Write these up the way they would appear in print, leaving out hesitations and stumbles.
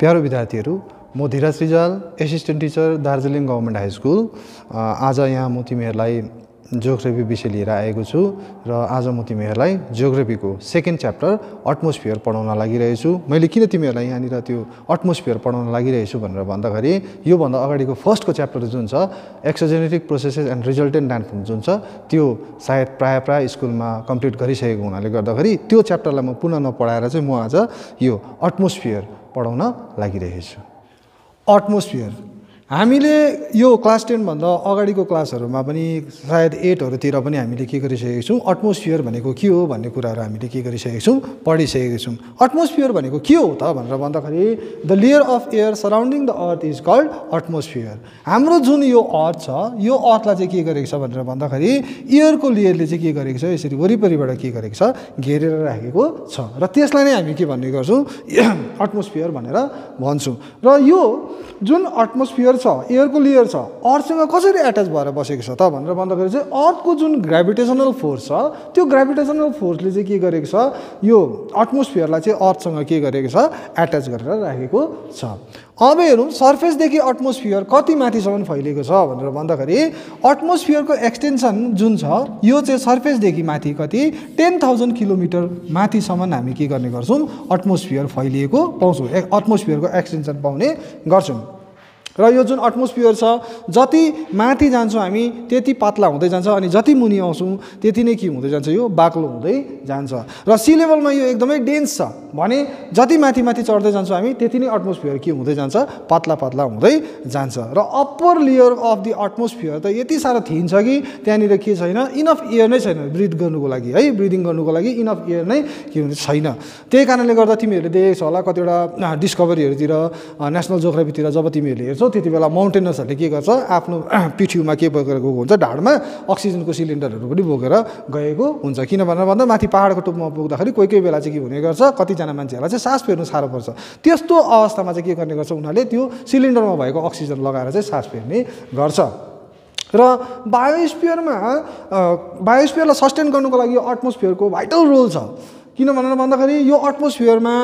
प्यारो विद्यार्थीहरू, म Dheeraj Rijal, assistant teacher, Darjeeling government high school. आज यहाँ म तिमीहरूलाई जियोग्राफी विषय लिएर आएको छु र आज म तिमीहरूलाई जियोग्राफीको सेकेन्ड च्याप्टर एटमोस्फियर पढाउन लागिरहेछु। मैले किन तिमीहरूलाई यहाँनिर त्यो एटमोस्फियर पढाउन लागिरहेछु भनेर भन्दाखेरि योभन्दा अगाडिको फर्स्टको च्याप्टर जुन छ एक्सोजेनेटिक प्रोसेसेस एन्ड रिजल्टेन्ट ल्यान्डफर्म जुन छ त्यो सायद प्राय स्कुलमा कम्प्लिट गरिसकेको हुनाले गर्दाखेरि त्यो च्याप्टरलाई म पुनः नपढाएर चाहिँ म आज यो एटमोस्फियर पढाउन लागिरहेछु। एटमोस्फियर हामीले यो क्लास 10 भन्दा अगाडिको क्लासहरुमा पनि सायद 8 हरुतिर पनि हामीले के गरिसकेका छौं, एटमोस्फियर भनेको के हो भन्ने कुराहरु हामीले के गरिसकेका छौं, पढिसकेका छौं। एटमोस्फियर भनेको के हो त भनेर भन्दाखेरि the layer of air surrounding the earth is called atmosphere. हाम्रो जुन यो अर्थ छ यो अर्थलाई चाहिँ के गरेको छ भनेर भन्दाखेरि एयरको लेयरले चाहिँ के गरेको छ, यसरी वरिपरिबाट के गरेको छ, घेरेर राखेको छ र त्यसलाई नै हामी के भन्ने गर्छौं, एटमोस्फियर भनेर भन्छौं। र यो जुन एटमोस्फियर एयरको लेयर छ अर्थसँग कसरी एट्याच भएर बसेको छ त भनेर भन्दाखेरि चाहिँ अर्थको जुन ग्रेभिटेसनल फोर्स छ त्यो ग्रेभिटेसनल फोर्सले चाहिँ के गरेको छ, यो एटमोस्फियरलाई चाहिँ अर्थसँग के गरेको छ, एट्याच गरेर राखेको छ। अब हेरौँ सर्फेसदेखि एटमोस्फियर कति माथिसम्म फैलिएको छ भनेर भन्दाखेरि एटमोस्फियरको एक्सटेन्सन जुन छ यो चाहिँ सर्फेसदेखि माथि कति 10,000 किलोमिटर माथिसम्म हामी के गर्ने गर्छौँ, एटमोस्फियर फैलिएको पाउँछौँ, एटमोस्फियरको एक्सटेन्सन पाउने गर्छौँ। र यो जुन एटमोस्फियर छ जति माथि जान्छौँ हामी त्यति पातला हुँदै जान्छ अनि जति मुनि आउँछौँ त्यति नै के हुँदै जान्छ, यो बाक्लो हुँदै जान्छ। र सी लेभलमा यो एकदमै डेन्स छ भने जति माथि चढ्दै जान्छौँ हामी त्यति नै एटमोस्फियर के हुँदै जान्छ, पातला हुँदै जान्छ। र upper layer of the atmosphere त यति साह्रो थिन छ कि त्यहाँनिर के छैन, इनफ एयर नै छैन ब्रिथ गर्नुको लागि है, ब्रिदिङ गर्नुको लागि इनफ एयर नै के हुन्छ छैन। त्यही कारणले गर्दा तिमीहरूले देखेको छ होला कतिवटा डिस्कभरीहरूतिर नेसनल जियोग्राफीतिर जब तिमीहरूले हेर्छौ त्यति बेला माउन्टेनर्सहरूले के गर्छ, आफ्नो पिठ्युमा के बोकेर गएको हुन्छ, ढाडमा अक्सिजनको सिलिन्डरहरू पनि बोकेर गएको हुन्छ। किन भनेर भन्दा माथि पहाडको टुप्पोमा पुग्दाखेरि कोही बेला चाहिँ के हुने गर्छ, कतिजना मान्छेहरूलाई चाहिँ सास फेर्नु साह्रो पर्छ। त्यस्तो अवस्थामा चाहिँ के गर्ने गर्छ, उनीहरूले त्यो सिलिन्डरमा भएको अक्सिजन लगाएर चाहिँ सास फेर्ने गर्छ। र बायोस्फियरलाई सस्टेन गर्नुको लागि एटमोस्फियरको भाइटल रोल छ। किन भनेर भन्दाखेरि यो एटमोस्फियरमा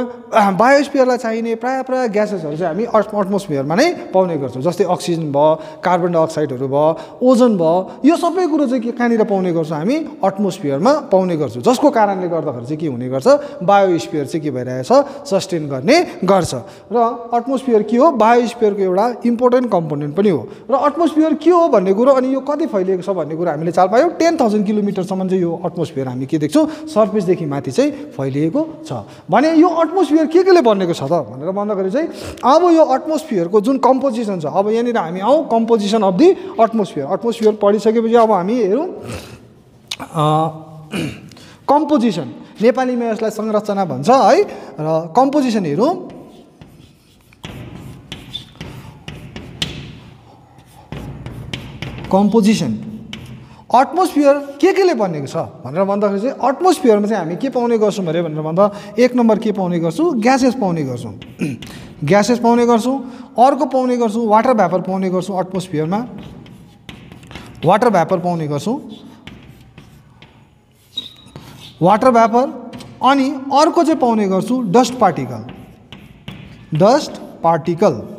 बायोस्फियरलाई चाहिने प्राय ग्यासेसहरू चाहिँ हामी एटमोस्फियरमा नै पाउने गर्छौँ। जस्तै अक्सिजन भयो, कार्बन डाइअक्साइडहरू भयो, ओजन भयो, यो सबै कुरो चाहिँ कहाँनिर पाउने गर्छौँ, हामी एटमोस्फियरमा पाउने गर्छौँ। जसको कारणले गर्दाखेरि चाहिँ के हुने गर्छ, बायोस्फियर चाहिँ के भइरहेछ, सस्टेन गर्ने गर्छ। र एटमोस्फियर के हो, बायोस्फियरको एउटा इम्पोर्टेन्ट कम्पोनेन्ट पनि हो। र एटमोस्फियर के हो भन्ने कुरो अनि यो कति फैलिएको छ भन्ने कुरो हामीले चाल पायौँ। 10,000 किलोमिटरसम्म चाहिँ यो एटमोस्फियर हामी के देख्छौँ, सर्फेसदेखि माथि चाहिँ फैलिएको छ। भने यो एटमोस्फियर केले बनेको छ त भनेर भन्दाखेरि चाहिँ अब यो एटमोस्फियरको जुन कम्पोजिसन छ, अब यहाँनिर हामी आउँ composition of the atmosphere. Atmosphere पढिसकेपछि अब हामी हेरौँ कम्पोजिसन, नेपालीमा यसलाई संरचना भन्छ है। र कम्पोजिसन हेरौँ, कम्पोजिसन एटमोस्फियर केले बनेको छ भनेर भन्दाखेरि चाहिँ एटमोस्फियरमा चाहिँ हामी के पाउने गर्छौँ भनेर भन्दा एक नम्बर के पाउने गर्छौँ, ग्यासेस पाउने गर्छौँ, ग्यासेस पाउने गर्छौँ। अर्को पाउने गर्छौँ वाटर भ्यापर पाउने गर्छौँ एटमोस्फियरमा, वाटर भ्यापर पाउने गर्छौँ, वाटर भ्यापर। अनि अर्को चाहिँ पाउने गर्छौँ dust particle, dust particle.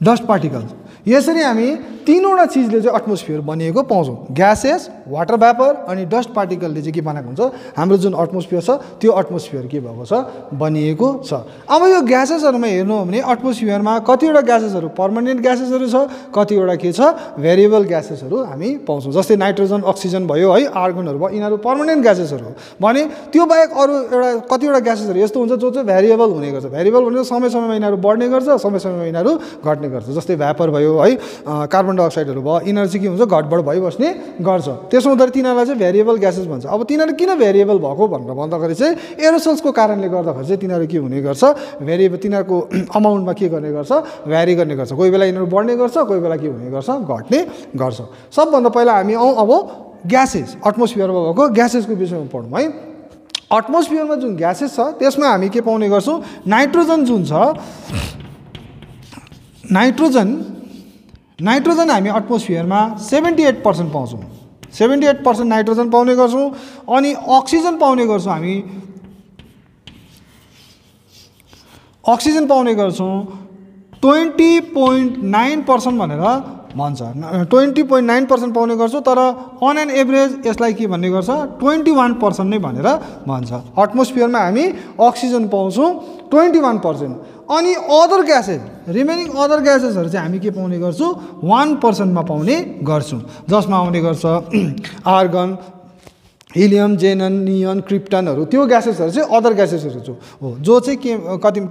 Dust particles यसरी हामी तीनवटा चिजले चाहिँ एटमोस्फियर बनिएको पाउँछौँ, ग्यासेस, वाटर भ्यापर अनि डस्ट पार्टिकलले चाहिँ के बनाएको हुन्छ, हाम्रो जुन एटमोस्फियर छ त्यो एटमोस्फियर के भएको छ, बनिएको छ। अब यो ग्यासेसहरूमा हेर्नु हो भने एटमोस्फियरमा कतिवटा ग्यासेसहरू पर्मानेन्ट ग्यासेसहरू छ, कतिवटा के छ, भेरिएबल ग्यासेसहरू हामी पाउँछौँ। जस्तै नाइट्रोजन, अक्सिजन भयो है, आर्गनहरू भयो, यिनीहरू पर्मानेन्ट ग्यासेसहरू हो। भने त्यो बाहेक अरू कतिवटा ग्यासेसहरू यस्तो हुन्छ जो चाहिँ भेरिएबल हुने गर्छ। भेरिएबल भनेको समयमा यिनीहरू बढ्ने गर्छ, समयमा यिनीहरू घट्ने गर्छ। जस्तै भ्यापर भयो है, कार्बन डाइअक्साइडहरू भयो, यिनीहरू चाहिँ के हुन्छ, घटबड भइबस्ने गर्छ। त्यसो हुँदा तिनीहरूलाई चाहिँ भेरिएबल ग्यासेस भन्छ। अब तिनीहरू किन भेरिएबल भएको भनेर भन्दाखेरि चाहिँ एरोसोल्सको कारणले गर्दाखेरि चाहिँ तिनीहरू के हुने गर्छ, भेरिएबल तिनीहरूको अमाउन्टमा के गर्ने गर्छ, भ्यारी गर्ने गर्छ। कोही बेला यिनीहरू बढ्ने गर्छ, कोही बेला के हुने गर्छ, घट्ने गर्छ। सबभन्दा पहिला हामी आउँ अब ग्यासेस, एटमोस्फियरमा भएको ग्यासेसको विषयमा पढौँ है। एटमोस्फियरमा जुन ग्यासेस छ त्यसमा हामी के पाउने गर्छौँ, नाइट्रोजन जुन छ, नाइट्रोजन हामी एटमोस्फियरमा 78% पाउँछौँ, 78% नाइट्रोजन पाउने गर्छौँ। अनि अक्सिजन पाउने गर्छौँ हामी अक्सिजन पाउने गर्छौँ 20.9% भनेर भन्छ 20.9% पाउने गर्छौँ तर अन एन एभरेज यसलाई के भन्ने गर्छ 21% नै भनेर भन्छ एटमोस्फियरमा हामी अक्सिजन पाउँछौँ 21% अनि अदर ग्यासेस रिमेनिङ अदर ग्यासेसहरू चाहिँ हामी के पाउने गर्छौँ 1% मा पाउने गर्छौँ जसमा आउने गर्छ आर्गन हिलियम जेनन नियन क्रिप्टनहरू त्यो ग्यासेसहरू चाहिँ अदर ग्यासेसहरू हो जो चाहिँ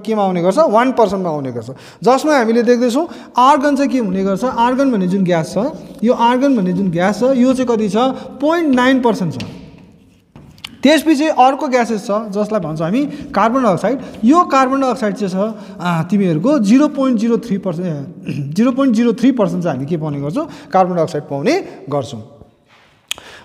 केमा आउने गर्छ 1% मा आउने गर्छ जसमा हामीले देख्दैछौँ आर्गन चाहिँ के हुने गर्छ आर्गन भन्ने जुन ग्यास छ यो आर्गन भन्ने जुन ग्यास छ यो चाहिँ कति छ 0.9% छ त्यसपछि अर्को ग्यासेस छ जसलाई भन्छ हामी कार्बन डाइअक्साइड यो कार्बन डाइअक्साइड चाहिँ छ तिमीहरूको 0.03% 0.03% चाहिँ हामी के पाउने गर्छौँ कार्बन डाइअक्साइड पाउने गर्छौँ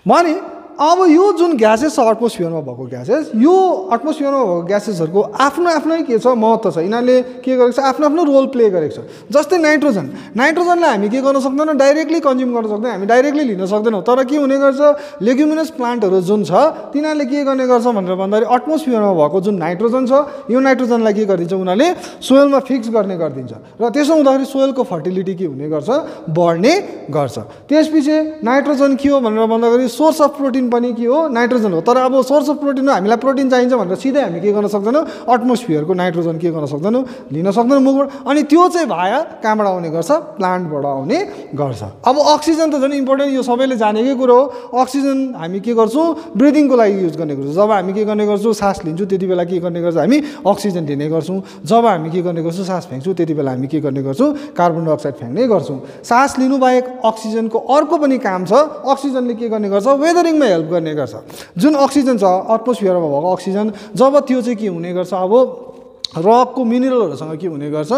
भने अब यो जुन ग्यासेस छ एटमोस्फियरमा भएको ग्यासेस यो एटमोस्फियरमा भएको ग्यासेसहरूको आफ्नो आफ्नै के छ महत्त्व छ यिनीहरूले के गरेको छ आफ्नो आफ्नो रोल प्ले गरेको छ जस्तै नाइट्रोजनलाई हामी के गर्न सक्दैनौँ डाइरेक्टली कन्ज्युम गर्न सक्दैनौँ हामी डाइरेक्टली लिन सक्दैनौँ तर के हुने गर्छ लेग्युमिनस प्लान्टहरू जुन छ तिनीहरूले के गर्ने गर्छ भनेर भन्दाखेरि एटमोस्फियरमा भएको जुन नाइट्रोजन छ यो नाइट्रोजनलाई के गरिदिन्छ उनीहरूले सोइलमा फिक्स गर्ने गरिदिन्छ र त्यसो हुँदाखेरि सोइलको फर्टिलिटी के हुने गर्छ बढ्ने गर्छ त्यसपछि नाइट्रोजन के हो भनेर भन्दाखेरि सोर्स अफ प्रोटिन पनि के हो नाइट्रोजन हो तर अब सोर्स अफ प्रोटिन हामीलाई प्रोटिन चाहिन्छ भनेर सिधै हामी के गर्न सक्दैनौँ एटमोस्फियरको नाइट्रोजन के गर्न सक्दैनौँ लिन सक्दैनौँ मुखबाट अनि त्यो चाहिँ भाया कहाँबाट आउने गर्छ प्लान्टबाट आउने गर्छ अब अक्सिजन त झन् इम्पोर्टेन्ट यो सबैले जानेकै कुरो हो अक्सिजन हामी के गर्छौँ ब्रिदिङको लागि युज गर्ने गर्छौँ जब हामी के गर्ने गर्छौँ सास लिन्छौँ त्यति बेला के गर्ने गर्छ हामी अक्सिजन लिने गर्छौँ जब हामी के गर्ने गर्छौँ सास फ्याँक्छौँ त्यति बेला हामी के गर्ने गर्छौँ कार्बन डाइअक्साइड फ्याँक्ने गर्छौँ सास लिनु बाहेक अक्सिजनको अर्को पनि काम छ अक्सिजनले के गर्ने गर्छ वेदरिङमा हेल्प गर्ने गर्छ जुन अक्सिजन छ एटमोस्फियरमा भएको अक्सिजन जब त्यो चाहिँ के हुने गर्छ अब रकको मिनरलहरूसँग के हुने गर्छ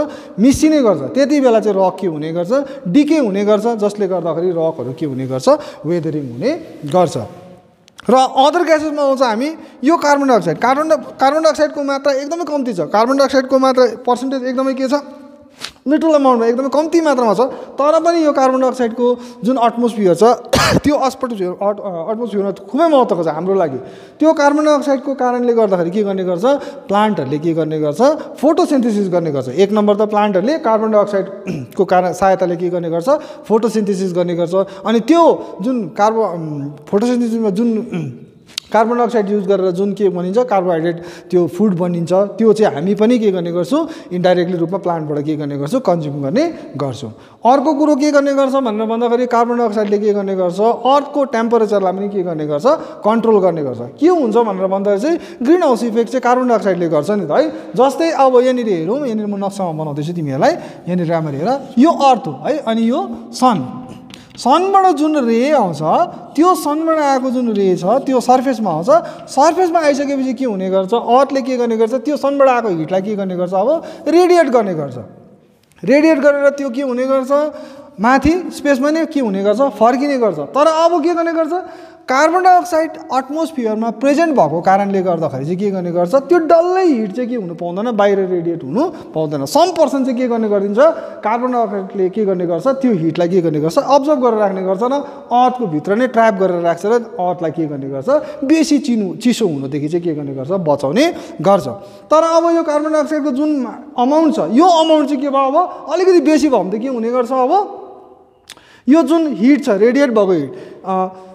मिसिने गर्छ त्यति बेला चाहिँ रक के हुने गर्छ डिके हुने गर्छ जसले गर्दाखेरि रकहरू के हुने गर्छ वेदरिङ हुने गर्छ र अदर ग्यासेसमा आउँछ हामी यो कार्बन डाइअक्साइडको मात्रा एकदमै कम्ती छ कार्बन डाइअक्साइडको मात्रा पर्सेन्टेज एकदमै के छ लिटल अमाउन्टमा एकदमै कम्ती मात्रामा छ तर पनि यो कार्बन डाइअक्साइडको जुन एटमोस्फियर छ त्यो एटमोस्फियरमा खुबै महत्त्वको छ हाम्रो लागि त्यो कार्बन डाइअक्साइडको कारणले गर्दाखेरि के गर्ने गर्छ प्लान्टहरूले के गर्ने गर्छ फोटोसिन्थेसिस गर्ने गर्छ एक नम्बर त प्लान्टहरूले कार्बन डाइअक्साइडको कारण सहायताले के गर्ने गर्छ फोटोसिन्थेसिस गर्ने गर्छ अनि त्यो जुन फोटोसिन्थेसिसमा जुन कार्बन डाइअक्साइड युज गरेर जुन के बनिन्छ कार्बोहाइड्रेट त्यो फुड बनिन्छ त्यो चाहिँ हामी पनि के गर्ने गर्छौँ इन्डाइरेक्टली रूपमा प्लान्टबाट के गर्ने गर्छौँ कन्ज्युम गर्ने गर्छौँ अर्को कुरो के गर्ने गर्छ भनेर भन्दाखेरि कार्बन डाइअक्साइडले के गर्ने गर्छ अर्थको टेम्परेचरलाई पनि के गर्ने गर्छ कन्ट्रोल गर्ने गर्छ के हुन्छ भनेर भन्दाखेरि चाहिँ ग्रिन हाउस इफेक्ट चाहिँ कार्बन डाइअक्साइडले गर्छ नि त है जस्तै अब यहाँनिर हेरौँ यहाँनिर म नक्सामा बनाउँदैछु तिमीहरूलाई यहाँनिर राम्ररी हेर यो अर्थ हो है अनि यो सनबाट जुन रे आउँछ त्यो सनबाट आएको जुन रे छ त्यो सर्फेसमा आउँछ सर्फेसमा आइसकेपछि के हुने गर्छ अर्थले के गर्ने गर्छ त्यो सनबाट आएको हिटलाई के गर्ने गर्छ अब रेडिएट गर्ने गर्छ रेडिएट गरेर त्यो के हुने गर्छ माथि स्पेसमा नै के हुने गर्छ फर्किने गर्छ तर अब के गर्ने गर्छ कार्बन डाइअक्साइड एटमोस्फियरमा प्रेजेन्ट भएको कारणले गर्दाखेरि चाहिँ के गर्ने गर्छ त्यो डल्लै हिट चाहिँ के हुनु पाउँदैन बाहिर रेडिएट हुनु पाउँदैन सम पर्सेन्ट चाहिँ के गर्ने गरिदिन्छ कार्बन डाइअक्साइडले के गर्ने गर्छ त्यो हिटलाई के गर्ने गर्छ अब्जर्भ गरेर राख्ने गर्छ र अर्थको भित्र नै ट्र्याप गरेर राख्छ र अर्थलाई के गर्ने गर्छ बेसी चिसो हुनुदेखि चाहिँ के गर्ने गर्छ बचाउने गर्छ तर अब यो कार्बन डाइअक्साइडको जुन अमाउन्ट छ यो अमाउन्ट चाहिँ के भयो अब अलिकति बेसी भयो भने त के हुने गर्छ अब यो जुन हिट छ रेडिएट भएको हिट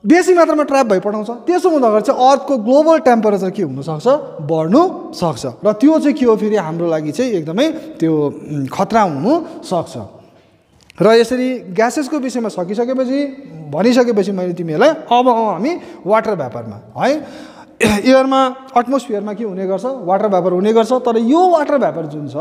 बेसी मात्रामा ट्र्याप भइपठाउँछ त्यसो हुँदाखेरि चाहिँ अर्थको ग्लोबल टेम्परेचर के हुनसक्छ बढ्नु सक्छ र त्यो चाहिँ के हो फेरि हाम्रो लागि चाहिँ एकदमै त्यो खतरा हुनसक्छ र यसरी ग्यासेसको विषयमा सकिसकेपछि भनिसकेपछि मैले तिमीहरूलाई अब हामी वाटर भ्यापरमा है एयरमा एटमोस्फियरमा के हुने गर्छ वाटर भ्यापर हुने गर्छ तर यो वाटर भ्यापर जुन छ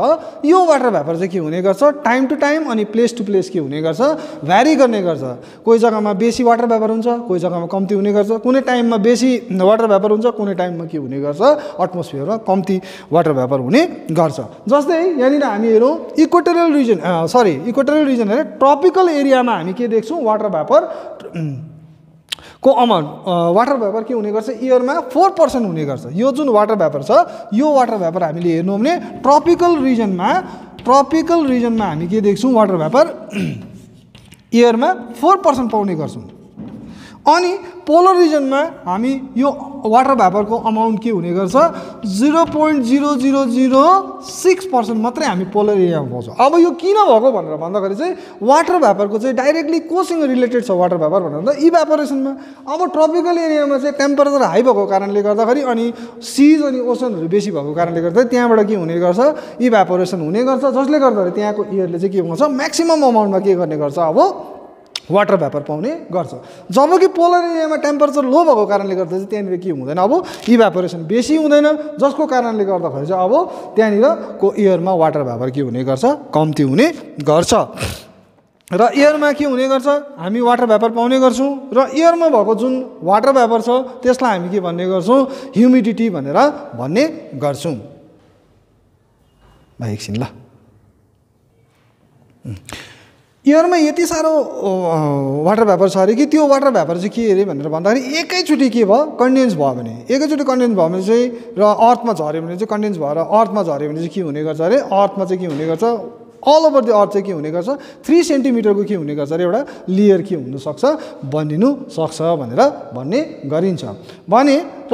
यो वाटर भ्यापर चाहिँ के हुने गर्छ टाइम टु टाइम अनि प्लेस टु प्लेस के हुने गर्छ भ्यारी गर्ने गर्छ कोही जग्गामा बेसी वाटर भ्यापर हुन्छ कोही जग्गामा कम्ती हुने गर्छ कुनै टाइममा बेसी वाटर भ्यापर हुन्छ कुनै टाइममा के हुने गर्छ एटमोस्फियरमा कम्ती वाटर भ्यापर हुने गर्छ जस्तै यहाँनिर हामी हेरौँ इक्वेटोरियल रिजन अरे ट्रपिकल एरियामा हामी के देख्छौँ वाटर भ्यापर को अमाउन्ट वाटर भ्यापर के हुने गर्छ एयरमा 4% हुने गर्छ यो जुन वाटर भ्यापर छ यो वाटर भ्यापर हामीले हेर्नु भने ट्रपिकल रिजनमा हामी के देख्छौँ वाटर भ्यापर एयरमा 4% पाउने गर्छौँ अनि पोलर रिजनमा हामी यो वाटर भ्यापरको अमाउन्ट के हुने गर्छ 0.0006% मात्रै हामी पोलर एरियामा पाउँछौँ। अब यो किन भएको भनेर भन्दाखेरि चाहिँ वाटर भ्यापरको चाहिँ डाइरेक्टली कोसँग रिलेटेड छ वाटर भ्यापर भनेर भन्दा इभ्यापोरेसनमा। अब ट्रपिकल एरियामा चाहिँ टेम्परेचर हाई भएको कारणले गर्दाखेरि अनि सिज अनि ओसनहरू बेसी भएको कारणले गर्दा त्यहाँबाट के हुने गर्छ इभ्यापोरेसन हुने गर्छ, जसले गर्दाखेरि त्यहाँको एयरले चाहिँ के हुन्छ म्याक्सिमम अमाउन्टमा के गर्ने गर्छ अब वाटर भ्यापर पाउने गर्छ। जबकि पोलर एरियामा टेम्परेचर लो भएको कारणले गर्दा चाहिँ त्यहाँनिर के हुँदैन अब इभ्यापोरेसन बेसी हुँदैन, जसको कारणले गर्दाखेरि चाहिँ अब त्यहाँनिरको एयरमा वाटर भ्यापर के हुने गर्छ कम्ती हुने गर्छ। र एयरमा के हुने गर्छ हामी वाटर भ्यापर पाउने गर्छौँ र एयरमा भएको जुन वाटर भ्यापर छ त्यसलाई हामी के भन्ने गर्छौँ ह्युमिडिटी भनेर भन्ने गर्छौँ। भाइ एकछिन ल, एयरमा यति साह्रो वाटर भ्यापर छ अरे कि त्यो वाटर भ्यापर चाहिँ के अरे भनेर भन्दाखेरि एकैचोटि के भयो कन्डेन्स भयो भने, एकैचोटि कन्डेन्स भयो भने चाहिँ र अर्थमा झऱ्यो भने चाहिँ कन्डेन्स भएर अर्थमा झऱ्यो भने चाहिँ के हुने गर्छ अरे अर्थमा चाहिँ के हुने गर्छ अल ओभर द अर्थ चाहिँ के हुने गर्छ 3 सेन्टिमिटरको के हुने गर्छ अरे एउटा लेयर के हुनसक्छ बनिनु सक्छ भनेर भन्ने गरिन्छ भने। र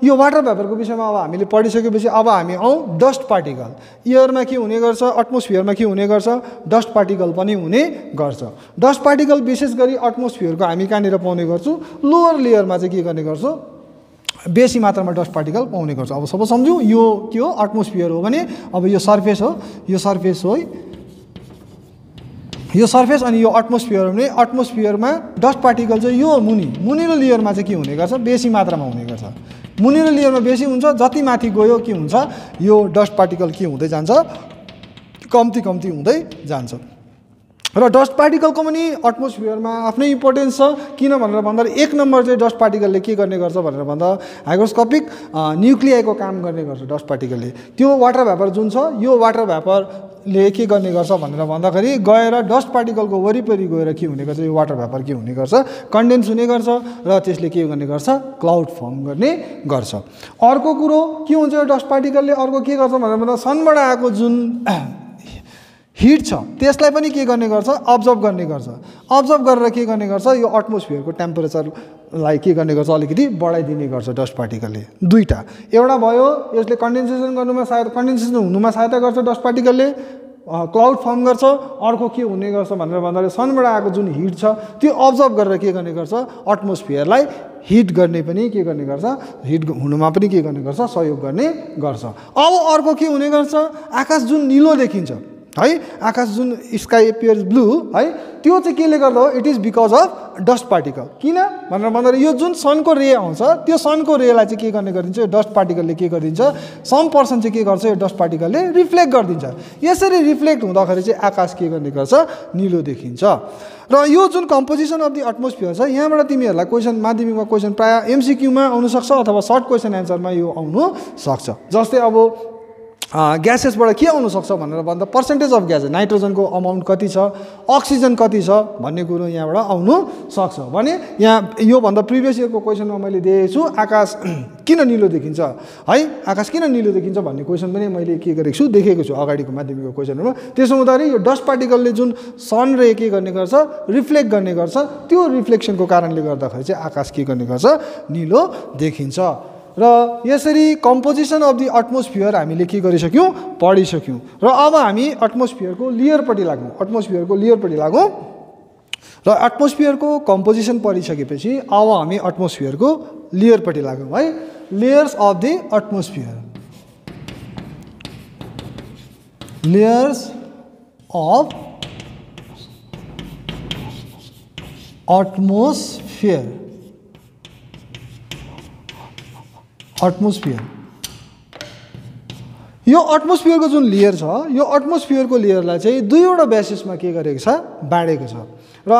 यो वाटर भ्यापरको विषयमा अब हामीले पढिसकेपछि अब हामी आउँ डस्ट पार्टिकल। एयरमा के हुने गर्छ एटमोस्फियरमा के हुने गर्छ डस्ट पार्टिकल पनि हुने गर्छ। डस्ट पार्टिकल विशेष गरी एटमोस्फियरको हामी कहाँनिर पाउने गर्छौँ लोअर लेयरमा चाहिँ के गर्ने गर्छौँ बेसी मात्रामा डस्ट पार्टिकल पाउने गर्छ। अब सब सम्झौँ यो के हो एटमोस्फियर हो भने अब यो सर्फेस हो, यो सर्फेस हो है, यो सर्फेस अनि यो एटमोस्फियर हो भने एटमोस्फियरमा डस्ट पार्टिकल चाहिँ यो मुनिलो लेयरमा चाहिँ के हुने गर्छ बेसी मात्रामा हुने गर्छ। मुनिलो लेयरमा बेसी हुन्छ, जति माथि गयो के हुन्छ यो डस्ट पार्टिकल के हुँदै जान्छ कम्ती हुँदै जान्छ। र डस्ट पार्टिकलको पनि एटमोस्फियरमा आफ्नै इम्पोर्टेन्स छ। किन भनेर भन्दाखेरि एक नम्बर चाहिँ डस्ट पार्टिकलले के गर्ने गर्छ भनेर भन्दा हाइग्रोस्कोपिक न्युक्लियाको काम गर्ने गर्छ डस्ट पार्टिकलले। त्यो वाटर भ्यापर जुन छ यो वाटर भ्यापरले के गर्ने गर्छ भनेर भन्दाखेरि गएर डस्ट पार्टिकलको वरिपरि गएर के हुने गर्छ यो वाटर भ्यापर के हुने गर्छ कन्डेन्स हुने गर्छ र त्यसले के गर्ने गर्छ क्लाउड फर्म गर्ने गर्छ। अर्को कुरो के हुन्छ यो डस्ट पार्टिकलले अर्को के गर्छ भनेर भन्दा सनबाट आएको जुन हिट छ त्यसलाई पनि के गर्ने गर्छ अब्जर्भ गर्ने गर्छ। अब्जर्भ गरेर के गर्ने गर्छ यो एटमोस्फियरको टेम्परेचरलाई के गर्ने गर्छ अलिकति बढाइदिने गर्छ डस्ट पार्टिकलले। दुईटा, एउटा भयो यसले कन्डेन्सेसन हुनुमा सहायता गर्छ डस्ट पार्टिकलले, क्लाउड फर्म गर्छ। अर्को के हुने गर्छ भनेर भन्दाखेरि सनबाट आएको जुन हिट छ त्यो अब्जर्भ गरेर के गर्ने गर्छ एटमोस्फियरलाई हिट गर्ने पनि के गर्ने गर्छ हिट हुनुमा पनि के गर्ने गर्छ सहयोग गर्ने गर्छ। अब अर्को के हुने गर्छ आकाश जुन निलो देखिन्छ है, आकाश जुन स्काई एपियर्स ब्लू है, त्यो चाहिँ केले गर्दा हो it is because of dust particle. किन भनेर भन्दाखेरि यो जुन सनको रे आउँछ त्यो सनको रेलाई चाहिँ के गर्ने गरिदिन्छ यो डस्ट पार्टिकलले के गरिदिन्छ सम पर्सेन्ट चाहिँ के गर्छ यो डस्ट पार्टिकलले रिफ्लेक्ट गरिदिन्छ। यसरी रिफ्लेक्ट हुँदाखेरि चाहिँ आकाश के गर्ने गर्छ निलो देखिन्छ। र यो जुन कम्पोजिसन अफ द एटमोस्फियर छ यहाँबाट तिमीहरूलाई क्वेसन माध्यमिकमा क्वेसन प्रायः एमसिक्यूमा आउनसक्छ अथवा सर्ट क्वेसन एन्सरमा यो आउनु सक्छ। जस्तै अब ग्यासेसबाट के आउनु सक्छ भनेर भन्दा पर्सेन्टेज अफ ग्यासेस नाइट्रोजनको अमाउन्ट कति छ अक्सिजन कति छ भन्ने कुरो यहाँबाट आउनु सक्छ भने यहाँ योभन्दा प्रिभियस इयरको क्वेसनमा मैले दिएको छु आकाश किन निलो देखिन्छ है, आकाश किन निलो देखिन्छ भन्ने क्वेसन पनि मैले के गरेको छु देखेको छु अगाडिको माध्यमिकको क्वेसनहरूमा। त्यसो हुँदाखेरि यो डस्ट पार्टिकलले जुन सन रे के गर्ने गर्छ रिफ्लेक्ट गर्ने गर्छ त्यो रिफ्लेक्सनको कारणले गर्दाखेरि चाहिँ आकाश के गर्ने गर्छ निलो देखिन्छ। र यसरी कम्पोजिसन अफ द एटमोस्फियर हामीले के गरिसक्यौँ पढिसक्यौँ। र अब हामी एटमोस्फियरको लेयरपट्टि लागौँ र एटमोस्फियरको कम्पोजिसन पढिसकेपछि अब हामी एटमोस्फियरको लेयरपट्टि लागौँ है। Layers of the atmosphere, layers of atmosphere यो एटमोस्फियरको जुन लेयर छ यो एटमोस्फियरको लेयरलाई चाहिँ दुईवटा बेसिसमा के गरेको छ बाँडेको छ। र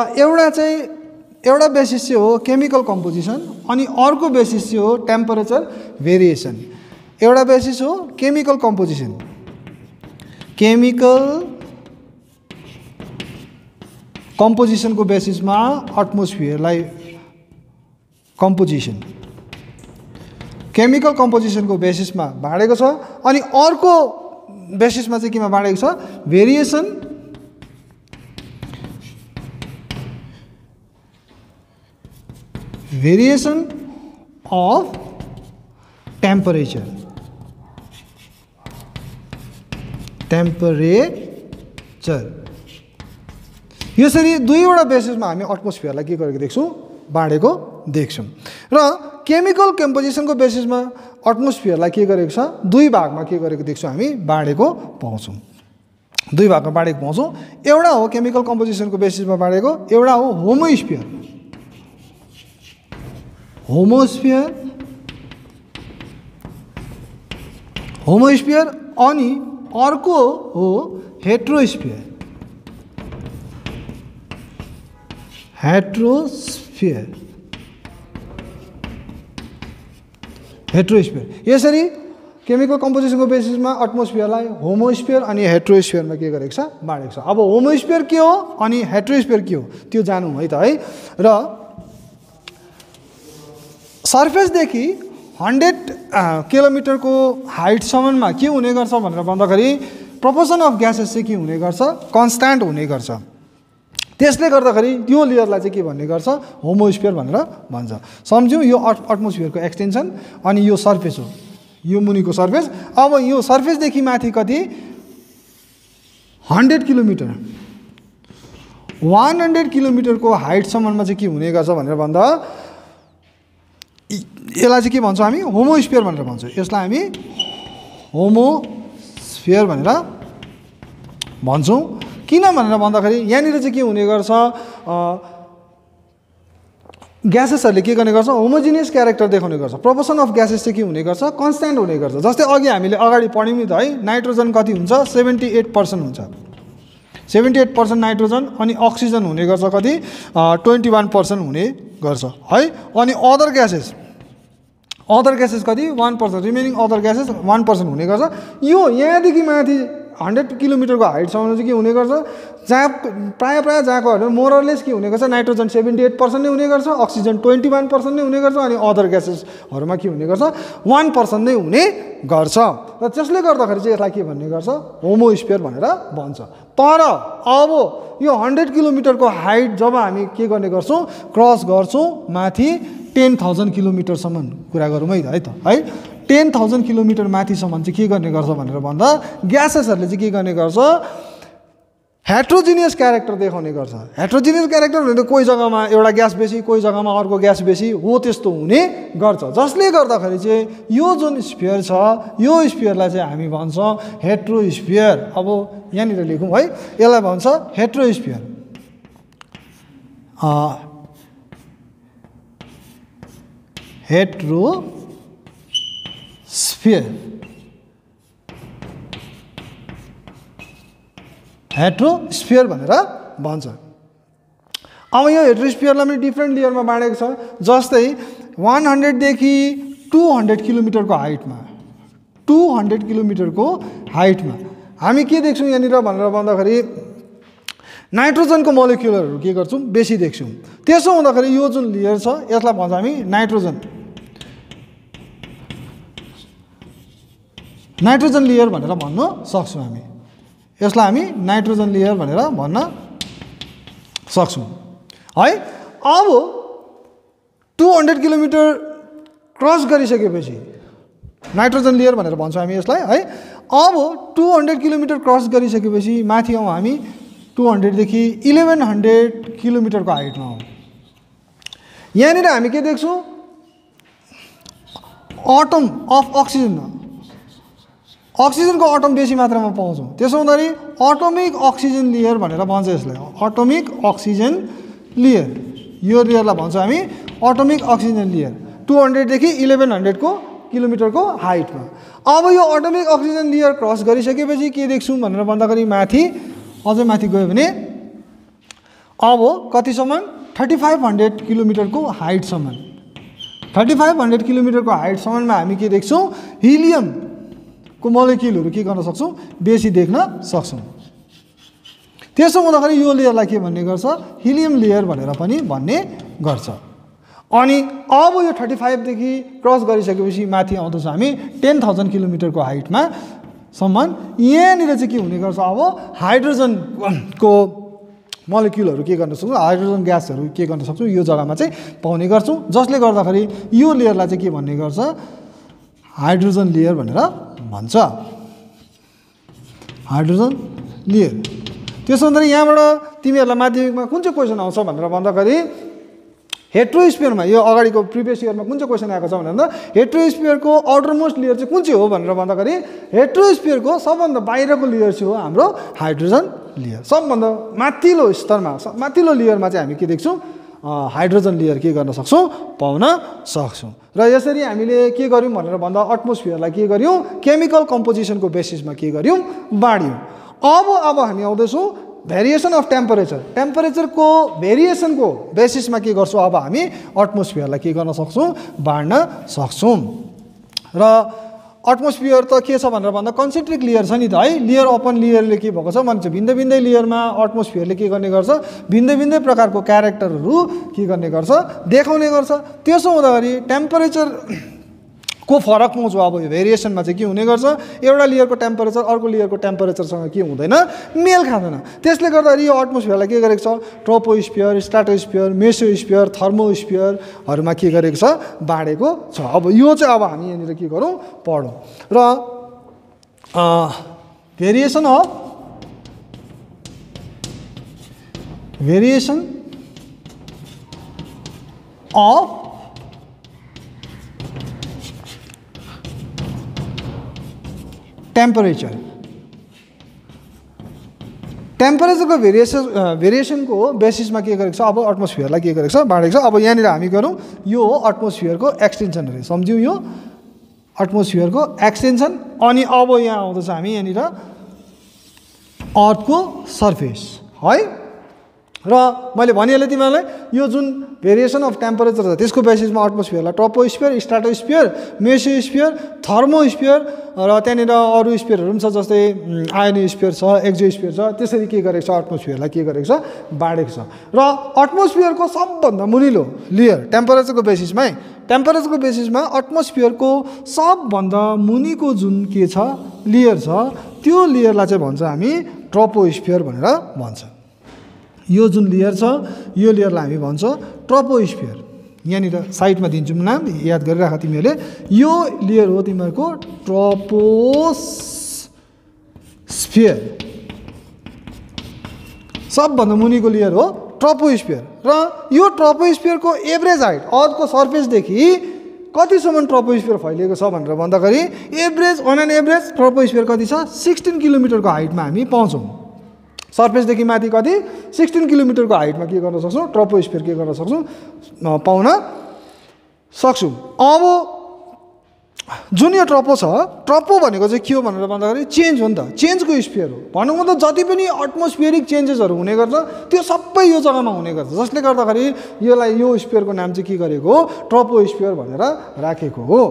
एउटा बेसिस चाहिँ हो केमिकल कम्पोजिसन अनि अर्को बेसिस चाहिँ हो टेम्परेचर भेरिएसन। एउटा बेसिस हो केमिकल कम्पोजिसन, केमिकल कम्पोजिसनको बेसिसमा एटमोस्फियरलाई कम्पोजिसन केमिकल कम्पोजिसनको बेसिसमा बाँडेको छ अनि अर्को बेसिसमा चाहिँ केमा बाँडेको छ भेरिएसन भेरिएसन अफ टेम्परेचर यसरी दुईवटा बेसिसमा हामी एटमोस्फियरलाई के गरेको देख्छौँ बाँडेको देख्छौँ र केमिकल कम्पोजिसनको बेसिसमा एटमोस्फियरलाई के गरेको छ दुई भागमा के गरेको देख्छौँ हामी बाँडेको पाउँछौँ दुई भागमा बाँडेको पाउँछौँ एउटा हो केमिकल कम्पोजिसनको बेसिसमा बाँडेको एउटा हो होमोस्फियर अनि अर्को हो हेट्रोस्फियर यसरी केमिकल कम्पोजिसनको बेसिसमा एटमोस्फियरलाई होमोस्फियर अनि हेट्रोस्फियरमा के गरेको छ बाँडेको छ अब होमोस्फियर के हो अनि हेट्रोस्फियर के हो त्यो जानौँ है त है र सर्फेसदेखि 100 किलोमिटरको हाइटसम्ममा के हुने गर्छ भनेर भन्दाखेरि प्रोपोर्सन अफ ग्यासेस चाहिँ के हुने गर्छ कन्स्ट्यान्ट हुने गर्छ त्यसले गर्दाखेरि त्यो लेयरलाई चाहिँ के भन्ने गर्छ होमोस्फियर भनेर भन्छ सम्झ्यौँ यो एटमोस्फियरको एक्सटेन्सन अनि यो सर्फेस हो यो मुनिको सर्फेस अब यो सर्फेसदेखि माथि कति 100 किलोमिटर 100 किलोमिटरको हाइटसम्ममा चाहिँ के हुने गर्छ भनेर भन्दा यसलाई चाहिँ के भन्छौँ हामी होमोस्फियर भनेर भन्छौँ यसलाई हामी होमोस्फियर भनेर भन्छौँ किन भनेर भन्दाखेरि यहाँनिर चाहिँ के हुने गर्छ ग्यासेसहरूले के गर्ने गर्छ होमोजिनियस क्यारेक्टर देखाउने गर्छ प्रोपोर्सन अफ ग्यासेस चाहिँ के हुने गर्छ कन्स्ट्यान्ट हुने गर्छ जस्तै अघि हामीले अगाडि पढ्यौँ नि त है नाइट्रोजन कति हुन्छ 78% हुन्छ 78% नाइट्रोजन अनि अक्सिजन हुने गर्छ कति 21% हुने गर्छ है अनि अदर ग्यासेस कति 1% रिमेनिङ अदर ग्यासेस 1% हुने गर्छ यो यहाँदेखि माथि 100 किलोमिटरको हाइटसम्म चाहिँ के हुने गर्छ जहाँ प्रायः जहाँको मोरलेस के हुने गर्छ नाइट्रोजन 78% नै हुने गर्छ अक्सिजन 21% नै हुने गर्छ अनि अदर ग्यासेसहरूमा के हुने गर्छ 1% नै हुने गर्छ र त्यसले गर्दाखेरि चाहिँ यसलाई के भन्ने गर्छ होमोस्फियर भनेर भन्छ तर अब यो 100 किलोमिटरको हाइट जब हामी के गर्ने गर्छौँ क्रस गर्छौँ माथि 10,000 किलोमिटरसम्म कुरा गरौँ है त है 10,000 किलोमिटर माथिसम्म चाहिँ के गर्ने गर्छ भनेर भन्दा ग्यासेसहरूले चाहिँ के गर्ने गर्छ हेट्रोजिनियस क्यारेक्टर देखाउने गर्छ हेट्रोजिनियस क्यारेक्टर भनेको कोही जग्गामा एउटा ग्यास बेसी कोही जग्गामा अर्को ग्यास बेसी हो त्यस्तो हुने गर्छ जसले गर्दाखेरि चाहिँ यो जुन स्फियर छ यो स्फियरलाई चाहिँ हामी भन्छौँ हेट्रोस्फियर अब यहाँनिर लेखौँ है यसलाई भन्छ हेट्रोस्फियर हेट्रोस्फियर भनेर भन्छ अब यो हेट्रोस्फियरलाई पनि डिफ्रेन्ट लेयरमा बाँडेको छ जस्तै 100 देखि 200 किलोमिटरको हाइटमा 200 किलोमिटरको हाइटमा हामी के देख्छौँ यहाँनिर भनेर भन्दाखेरि नाइट्रोजनको मोलिक्युलहरू के गर्छौँ बेसी देख्छौँ त्यसो हुँदाखेरि यो जुन लेयर छ यसलाई भन्छ हामी नाइट्रोजन लेयर भनेर भन्न सक्छौँ हामी यसलाई हामी नाइट्रोजन लेयर भनेर भन्न सक्छौँ है अब 200 किलोमिटर क्रस गरिसकेपछि नाइट्रोजन लेयर भनेर भन्छौँ हामी यसलाई है अब 200 किलोमिटर क्रस गरिसकेपछि माथि आउँ हामी 200 देखि 1100 किलोमिटरको हाइटमा आउँ यहाँनिर हामी के देख्छौँ एटम अफ अक्सिजनको एटम बेसी मात्रामा पाउँछौँ त्यसो हुँदाखेरि एटोमिक अक्सिजन लेयर भनेर भन्छ यसलाई एटोमिक अक्सिजन लेयर यो लेयरलाई भन्छ हामी एटोमिक अक्सिजन लेयर 200 देखि 1100 किलोमिटरको हाइटमा अब यो एटोमिक अक्सिजन लेयर क्रस गरिसकेपछि के देख्छौँ भनेर भन्दाखेरि माथि अझै माथि गयो भने अब कतिसम्म 3500 किलोमिटरको हाइटसम्म 3500 किलोमिटरको हाइटसम्ममा हामी के देख्छौँ हिलियमको मोलिक्युलहरू के गर्न सक्छौँ बेसी देख्न सक्छौँ त्यसो हुँदाखेरि यो लेयरलाई के भन्ने गर्छ हिलियम लेयर भनेर पनि भन्ने गर्छ अनि अब यो 35 देखि क्रस गरिसकेपछि माथि आउँदछ हामी 10,000 किलोमिटरको हाइटमा सम्म यहाँनिर चाहिँ के हुने गर्छ अब हाइड्रोजनको मलिक्युलहरू के गर्न सक्छौँ, हाइड्रोजन ग्यासहरू के गर्न सक्छौँ, यो जग्गामा चाहिँ पाउने गर्छौँ, जसले गर्दाखेरि यो लेयरलाई चाहिँ के भन्ने गर्छ, हाइड्रोजन लेयर भनेर भन्छ, हाइड्रोजन लेयर। त्यसो भन्दा यहाँबाट तिमीहरूलाई माध्यमिकमा कुन चाहिँ क्वेसन आउँछ भनेर भन्दाखेरि हेट्रोस्फियरमा, यो अगाडिको प्रिभियस इयरमा कुन चाहिँ क्वेसन आएको छ भनेर हेट्रोस्फियरको आउटरमोस्ट लेयर चाहिँ कुन चाहिँ हो भनेर भन्दाखेरि हेट्रोस्फियरको सबभन्दा बाहिरको लेयर चाहिँ हो हाम्रो हाइड्रोजन लेयर। सबभन्दा माथिल्लो स्तरमा, माथिल्लो लेयरमा चाहिँ हामी के देख्छौँ, हाइड्रोजन लेयर के गर्न सक्छौँ, पाउन सक्छौँ। र यसरी हामीले के गर्यौँ भनेर भन्दा एटमोस्फियरलाई के गर्यौँ, केमिकल कम्पोजिसनको बेसिसमा के गर्यौँ, बाँड्यौँ। अब हामी आउँदैछौँ भेरिएसन अफ टेम्परेचर। टेम्परेचरको भेरिएसनको बेसिसमा के गर्छौँ, अब हामी एटमोस्फियरलाई के गर्न सक्छौँ, बाँड्न सक्छौँ। र एटमोस्फियर त के छ भनेर भन्दा कन्सेन्ट्रिक लेयर छ नि त है, लेयर अपन लेयरले के भएको छ भन्छ, भिन्दै भिन्दै लेयरमा एटमोस्फियरले के गर्ने गर्छ, भिन्दै भिन्दै प्रकारको क्यारेक्टरहरू के गर्ने गर्छ, देखाउने गर्छ। त्यसो हुँदाखेरि टेम्परेचर को फरक पाउँछौँ। अब भेरिएसनमा चाहिँ के हुने गर्छ, एउटा लेयरको टेम्परेचर अर्को लेयरको टेम्परेचरसँग के हुँदैन, मेल खाँदैन। त्यसले गर्दाखेरि यो एटमोस्फियरलाई के गरेको छ, ट्रोपोस्फियर, स्ट्राटोस्फियर, मेसोस्फियर, थर्मोस्फियरहरूमा के गरेको छ, बाँडेको छ। अब यो चाहिँ अब हामी यहाँनिर के गरौँ, पढौँ। र भेरिएसन अफ टेम्परेचरको भेरिएसनको बेसिसमा के गरेको छ, अब एटमोस्फियरलाई के गरेको छ, बाँडेको छ। अब यहाँनिर हामी गरौँ, यो हो एटमोस्फियरको एक्सटेन्सन रे, सम्झ्यौँ यो एटमोस्फियरको एक्सटेन्सन। अनि अब यहाँ आउँदैछ हामी यहाँनिर अर्थको सर्फेस है। र मैले भनिहालेँ तिमीहरूलाई, यो जुन भेरिएसन अफ टेम्परेचर छ त्यसको बेसिसमा एटमोस्फियरलाई ट्रोपोस्फियर, स्ट्राटोस्फियर, मेसोस्फियर, थर्मोस्फियर र त्यहाँनिर अरू स्फियरहरू पनि छ, जस्तै आयोनोस्फियर छ, एक्जोस्फियर छ। त्यसरी के गरेको छ, एटमोस्फियरलाई के गरेको छ, बाँडेको छ। र एटमोस्फियरको सबभन्दा मुनिलो लेयर टेम्परेचरको बेसिसमा एटमोस्फियरको सबभन्दा मुनिको जुन के छ, लेयर छ, त्यो लेयरलाई चाहिँ भन्छ हामी ट्रोपोस्फियर भनेर भन्छ। यो जुन लेयर छ, यो लेयरलाई हामी भन्छ ट्रोपोस्फियर। यहाँनिर साइडमा दिन्छु नाम, याद गरिराख तिमीहरूले। यो लेयर हो तिमीहरूको ट्रोपोस्फियर, सबभन्दा मुनिको लेयर हो ट्रोपोस्फियर। र यो ट्रोपोस्फियरको एभरेज हाइट अर्थको सर्फेसदेखि कतिसम्म ट्रोपोस्फियर फैलिएको छ भनेर भन्दाखेरि average, on an average troposphere कति छ, 16 किलोमिटरको हाइटमा हामी पाउँछौँ। सर्फेसदेखि माथि कति, 16 किलोमिटरको हाइटमा के गर्न सक्छौँ, ट्रोपोस्फियर के गर्न सक्छौँ, पाउन सक्छौँ। अब जुन यो ट्रोपो छ, ट्रोपो भनेको चाहिँ के हो भनेर भन्दाखेरि चेन्ज हो नि त, चेन्जको स्फियर हो। भनौँ मतलब जति पनि एटमोस्फियरिक चेन्जेसहरू हुने गर्छ त्यो सबै यो जग्गामा हुने गर्छ, जसले गर्दाखेरि यसलाई यो स्फियरको नाम चाहिँ के गरेको हो, ट्रोपोस्फियर भनेर राखेको हो।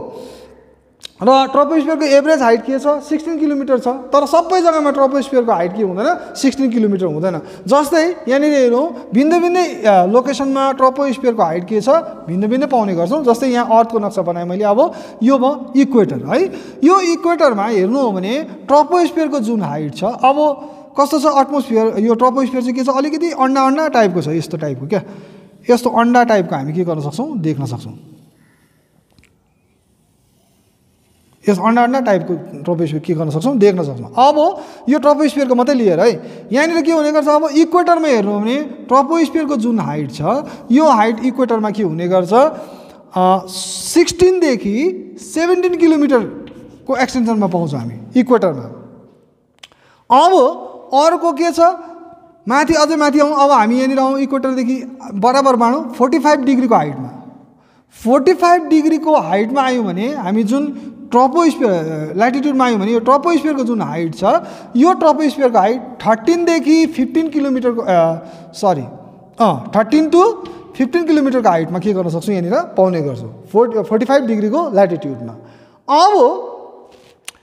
र ट्रोपोस्फियरको एभरेज हाइट के छ, 16 किलोमिटर छ। तर सबै जग्गामा ट्रोपोस्फियरको हाइट के हुँदैन, 16 किलोमिटर हुँदैन। जस्तै यहाँनिर हेरौँ, भिन्दै भिन्दै लोकेसनमा ट्रोपोस्फियरको हाइट के छ, भिन्दै भिन्दै पाउने गर्छौँ। जस्तै यहाँ अर्थको नक्सा बनाएँ मैले। अब यो भयो इक्वेटर है, यो इक्वेटरमा हेर्नु हो भने ट्रोपोस्फियरको जुन हाइट छ, अब कस्तो छ एटमोस्फियर, यो ट्रोपोस्फियर चाहिँ के छ, अलिकति अन्डा टाइपको छ, यस्तो टाइपको क्या, यस्तो अन्डा टाइपको हामी के गर्न सक्छौँ, देख्न सक्छौँ। यस अन्डा टाइपको ट्रोपोस्फियर के गर्न सक्छौँ, देख्न सक्छौँ। अब यो ट्रोपोस्फियरको मात्रै लिएर है, यहाँनिर के हुने गर्छ, अब इक्वेटरमा हेर्नु भने ट्रोपोस्फियरको जुन हाइट छ, यो हाइट इक्वेटरमा के हुने गर्छ, 16 देखि 17 किलोमिटरको एक्सटेन्सनमा पाउँछौँ हामी इक्वेटरमा। अब अर्को के छ, माथि अझै माथि आउँ। अब हामी यहाँनिर आउँ, इक्वेटरदेखि बराबर बाँडौँ 45 डिग्रीको हाइटमा। 45 डिग्रीको हाइटमा आयौँ भने हामी जुन ट्रोपोस्फियर ल्याटिट्युडमा आयौँ भने यो ट्रोपोस्फियरको जुन हाइट छ, यो ट्रोपोस्फियरको हाइट 13 देखि 15 किलोमिटरको 13 टु 15 किलोमिटरको हाइटमा के गर्न सक्छौँ, यहाँनिर पाउने गर्छौँ 45 डिग्रीको ल्याटिट्युडमा। अब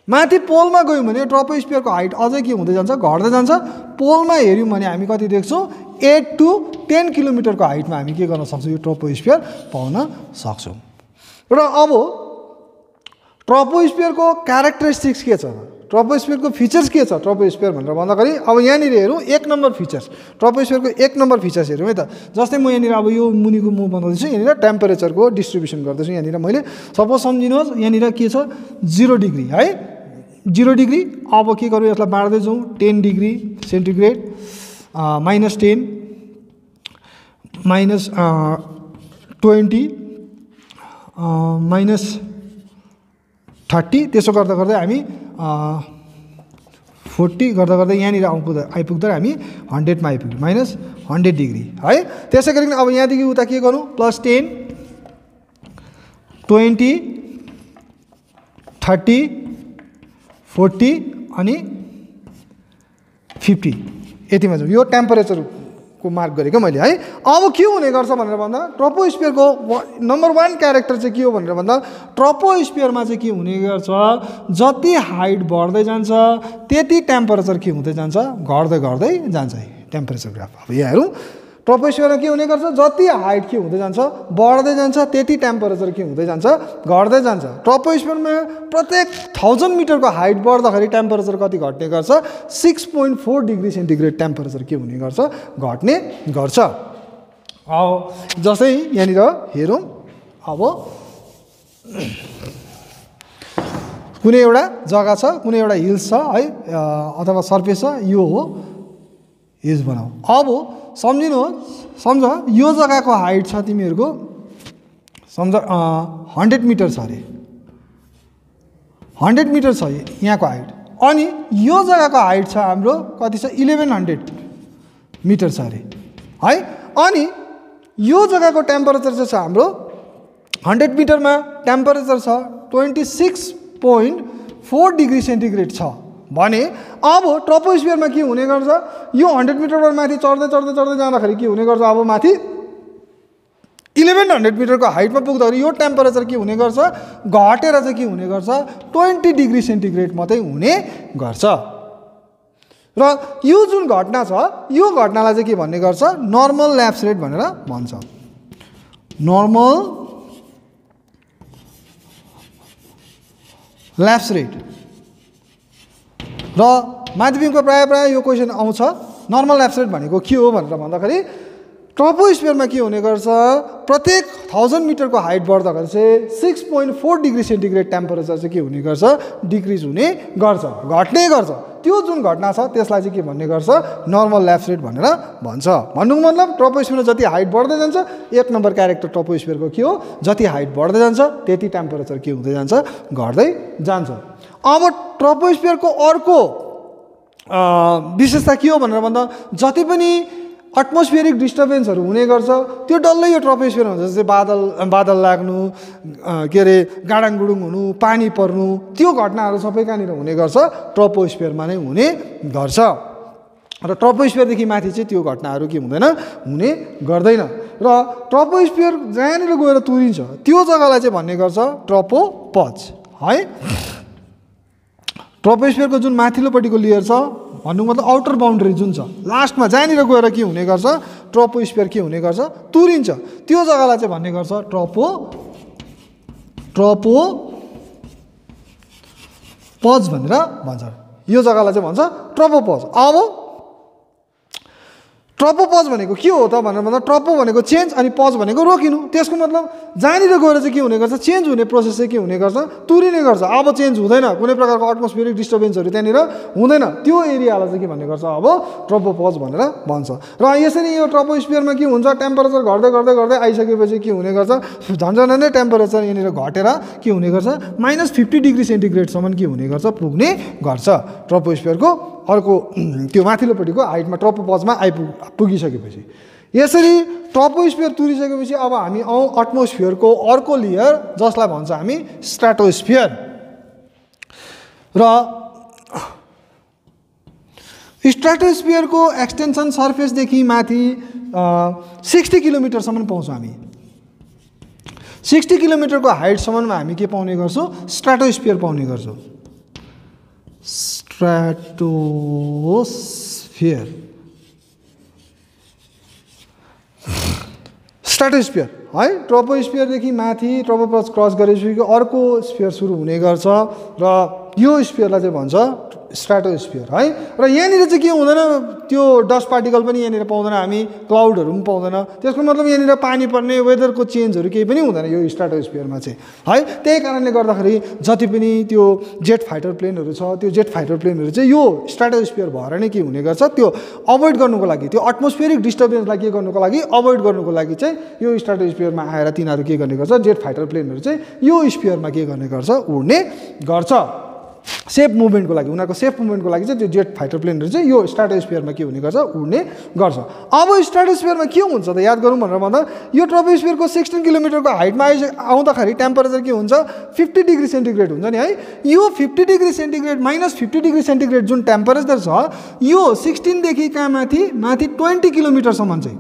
माथि पोलमा गयौँ भने ट्रोपोस्फियरको हाइट अझै के हुँदै जान्छ, घट्दै जान्छ। पोलमा हेऱ्यौँ भने हामी कति देख्छौँ, 8 टु 10 किलोमिटरको हाइटमा हामी के गर्न सक्छौँ, यो ट्रोपोस्फियर पाउन सक्छौँ। र अब ट्रोपोस्फियरको क्यारेक्टरिस्टिक्स के छ, ट्रोपोस्फियरको फिचर्स के छ ट्रोपोस्फियर भनेर भन्दाखेरि अब यहाँनिर हेरौँ 1 नम्बर फिचर्स ट्रोपोस्फियरको 1 नम्बर फिचर्स हेरौँ है त जस्तै म यहाँनिर अब यो मुनिको म बनाउँदैछु यहाँनिर टेम्परेचरको डिस्ट्रिब्युसन गर्दैछु यहाँनिर मैले सपोज सम्झिनुहोस् यहाँनिर के छ 0 डिग्री है 0 डिग्री अब के गरौँ यसलाई बाँड्दै जाउँ 10 डिग्री सेन्टिग्रेड -10 -20 -30 त्यसो गर्दा गर्दै हामी 40 गर्दा गर्दै यहाँनिर आइपुग्दा हामी 100 मा आइपुग्यौँ -100 डिग्री है त्यसै गरी अब यहाँदेखि उता के गरौँ +10 20 30 40 अनि 50 यतिमा जाउँ यो टेम्परेचरको मार्क गरेको मैले है अब के हुने गर्छ भनेर भन्दा ट्रोपोस्फियरको नम्बर 1 क्यारेक्टर चाहिँ के हो भनेर भन्दा ट्रोपोस्फियरमा चाहिँ के हुने गर्छ जति हाइट बढ्दै जान्छ त्यति टेम्परेचर के हुँदै जान्छ घट्दै घट्दै जान्छ टेम्परेचर ग्राफ अब यहाँ हेरौँ ट्रोपोस्फियरमा के हुने गर्छ जति हाइट के हुँदै जान्छ बढ्दै जान्छ त्यति टेम्परेचर के हुँदै जान्छ घट्दै जान्छ ट्रोपोस्फियरमा प्रत्येक 1000 मिटरको हाइट बढ्दाखेरि टेम्परेचर कति घट्ने गर्छ 6.4 डिग्री सेन्टिग्रेड टेम्परेचर के हुने गर्छ घट्ने गर्छ अब जस्तै यहाँनिर हेरौँ अब कुनै एउटा जग्गा छ कुनै एउटा हिल्स छ है अथवा सर्फेस छ यो हो हिल्स बनाऊ अब सम्झ यो जग्गाको हाइट छ तिमीहरूको सम्झ 100 मिटर छ अरे 100 मिटर छ यहाँको हाइट अनि यो जग्गाको हाइट छ हाम्रो कति छ 1100 मिटर छ अरे है अनि यो जग्गाको टेम्परेचर चाहिँ छ हाम्रो 100 मिटरमा टेम्परेचर छ 26.4 डिग्री सेन्टिग्रेड छ भने अब ट्रोपोस्फियरमा के हुने गर्छ यो 100 मिटरबाट माथि चढ्दै चढ्दै चढ्दै जाँदाखेरि के हुने गर्छ अब माथि 1100 मिटरको हाइटमा पुग्दाखेरि यो टेम्परेचर के हुने गर्छ घटेर चाहिँ के हुने गर्छ 20 डिग्री सेन्टिग्रेड मात्रै हुने गर्छ र यो जुन घटना छ यो घटनालाई चाहिँ के भन्ने गर्छ नर्मल ल्याप्स रेट भनेर भन्छ नर्मल ल्याप्स रेट र माध्यमिकमा प्राय यो क्वेसन आउँछ नर्मल ल्याप्स रेट भनेको के हो भनेर भन्दाखेरि ट्रोपोस्फियरमा के हुने गर्छ प्रत्येक 1000 मिटरको हाइट बढ्दाखेरि चाहिँ 6.4 डिग्री सेन्टिग्रेड टेम्परेचर चाहिँ के हुने गर्छ डिक्रिज हुने गर्छ घट्ने गर्छ त्यो जुन घटना छ त्यसलाई चाहिँ के भन्ने गर्छ नर्मल ल्याप्स रेट भनेर भन्छ भन्नुको मतलब ट्रोपोस्फियरमा जति हाइट बढ्दै जान्छ 1 नम्बर क्यारेक्टर ट्रोपोस्फियरको के हो जति हाइट बढ्दै जान्छ त्यति टेम्परेचर के हुँदै जान्छ घट्दै जान्छ अब ट्रोपोस्फियरको अर्को विशेषता के हो भनेर भन्दा जति पनि एटमोस्फियरिक डिस्टर्बेन्सहरू हुने गर्छ त्यो डल्लै यो ट्रोपोस्फियर हुन्छ जस्तै बादल लाग्नु के अरे गाडाङगुडुङ हुनु पानी पर्नु त्यो घटनाहरू सबै कहाँनिर हुने गर्छ ट्रोपोस्फियरमा नै हुने गर्छ र ट्रोपोस्फियरदेखि माथि चाहिँ त्यो घटनाहरू के हुँदैन हुने गर्दैन र ट्रोपोस्फियर जहाँनिर गएर तुरिन्छ त्यो जग्गालाई चाहिँ भन्ने गर्छ ट्रोपोपज है ट्रोपोस्फियरको जुन माथिल्लोपट्टिको लेयर छ भन्नु मतलब आउटर बाउन्ड्री जुन छ लास्टमा जहाँनिर गएर के हुने गर्छ ट्रोपोस्फियर के हुने गर्छ तुरिन्छ त्यो जग्गालाई चाहिँ भन्ने गर्छ ट्रोपोपज भनेर भन्छ यो जग्गालाई चाहिँ भन्छ ट्रोपोपज अब ट्रोपोपज भनेको के हो त भनेर भन्दा ट्रोपो भनेको चेन्ज अनि पज भनेको रोकिनु त्यसको मतलब जहाँनिर गएर चाहिँ के हुने गर्छ चेन्ज हुने प्रोसेस चाहिँ के हुने गर्छ तुरिने गर्छ अब चेन्ज हुँदैन कुनै प्रकारको एटमोस्फियरिक डिस्टर्बेन्सहरू त्यहाँनिर हुँदैन त्यो एरियालाई चाहिँ के भन्ने गर्छ अब ट्रोपोपज भनेर भन्छ र यसरी यो ट्रोपोस्फियरमा के हुन्छ टेम्परेचर घट्दै घट्दै घट्दै आइसकेपछि के हुने गर्छ झन्झन नै टेम्परेचर यहाँनिर घटेर के हुने गर्छ -50 डिग्री सेन्टिग्रेडसम्म के हुने गर्छ पुग्ने गर्छ ट्रोपोस्फियरको अर्को त्यो माथिल्लोपट्टिको हाइटमा ट्रोपोपजमा पुगिसकेपछि यसरी ट्रोपोस्फियर तुरिसकेपछि अब हामी आउँ एटमोस्फियरको अर्को लेयर जसलाई भन्छ हामी स्ट्राटोस्फियर र स्ट्राटोस्फियरको एक्सटेन्सन सर्फेसदेखि माथि 60 किलोमिटरसम्म पाउँछौँ हामी 60 किलोमिटरको हाइटसम्ममा हामी के पाउने गर्छौँ स्ट्राटोस्फियर पाउने गर्छौँ स्ट्राटोस्फियर है ट्रोपोस्फियरदेखि माथि ट्रोपोपज क्रस गरेपछि अर्को स्फियर सुरु हुने गर्छ र यो स्फियरलाई चाहिँ भन्छ स्ट्राटोस्फियर है। र यहाँनिर चाहिँ के हुँदैन, त्यो डस्ट पार्टिकल पनि यहाँनिर पाउँदैन हामी, क्लाउडहरू पनि पाउँदैन। त्यसको मतलब यहाँनिर पानी पर्ने वेदरको चेन्जहरू केही पनि हुँदैन यो स्ट्राटोस्फियरमा चाहिँ है। त्यही कारणले गर्दाखेरि जति पनि त्यो जेट फाइटर प्लेनहरू छ, त्यो जेट फाइटर प्लेनहरू चाहिँ यो स्ट्राटोस्फियर भएर नै के हुने गर्छ, त्यो अभोइड गर्नुको लागि, त्यो एटमोस्फियरिक डिस्टर्बेन्सलाई के गर्नुको लागि, अभोइड गर्नुको लागि चाहिँ यो स्ट्राटोस्फियरमा आएर तिनीहरू के गर्ने गर्छ, जेट फाइटर प्लेनहरू चाहिँ यो स्फियरमा के गर्ने गर्छ, उड्ने गर्छ। सेफ मुभमेन्टको लागि, उनीहरूको सेफ मुभमेन्टको लागि चाहिँ त्यो जेट फाइटर प्लेनहरू चाहिँ यो स्ट्राटोस्फियरमा के हुने गर्छ, उड्ने गर्छ। अब स्ट्राटोस्फियरमा के हुन्छ त याद गरौँ भनेर भन्दा, यो ट्रोपोस्फियरको 16 किलोमिटरको हाइटमा आउँदाखेरि टेम्परेचर के हुन्छ, 50 डिग्री सेन्टिग्रेड हुन्छ नि है। यो 50 degree centigrade minus 50 degree centigrade जुन टेम्परेचर छ, यो 16 देखि कहाँ माथि 20 किलोमिटरसम्म चाहिँ,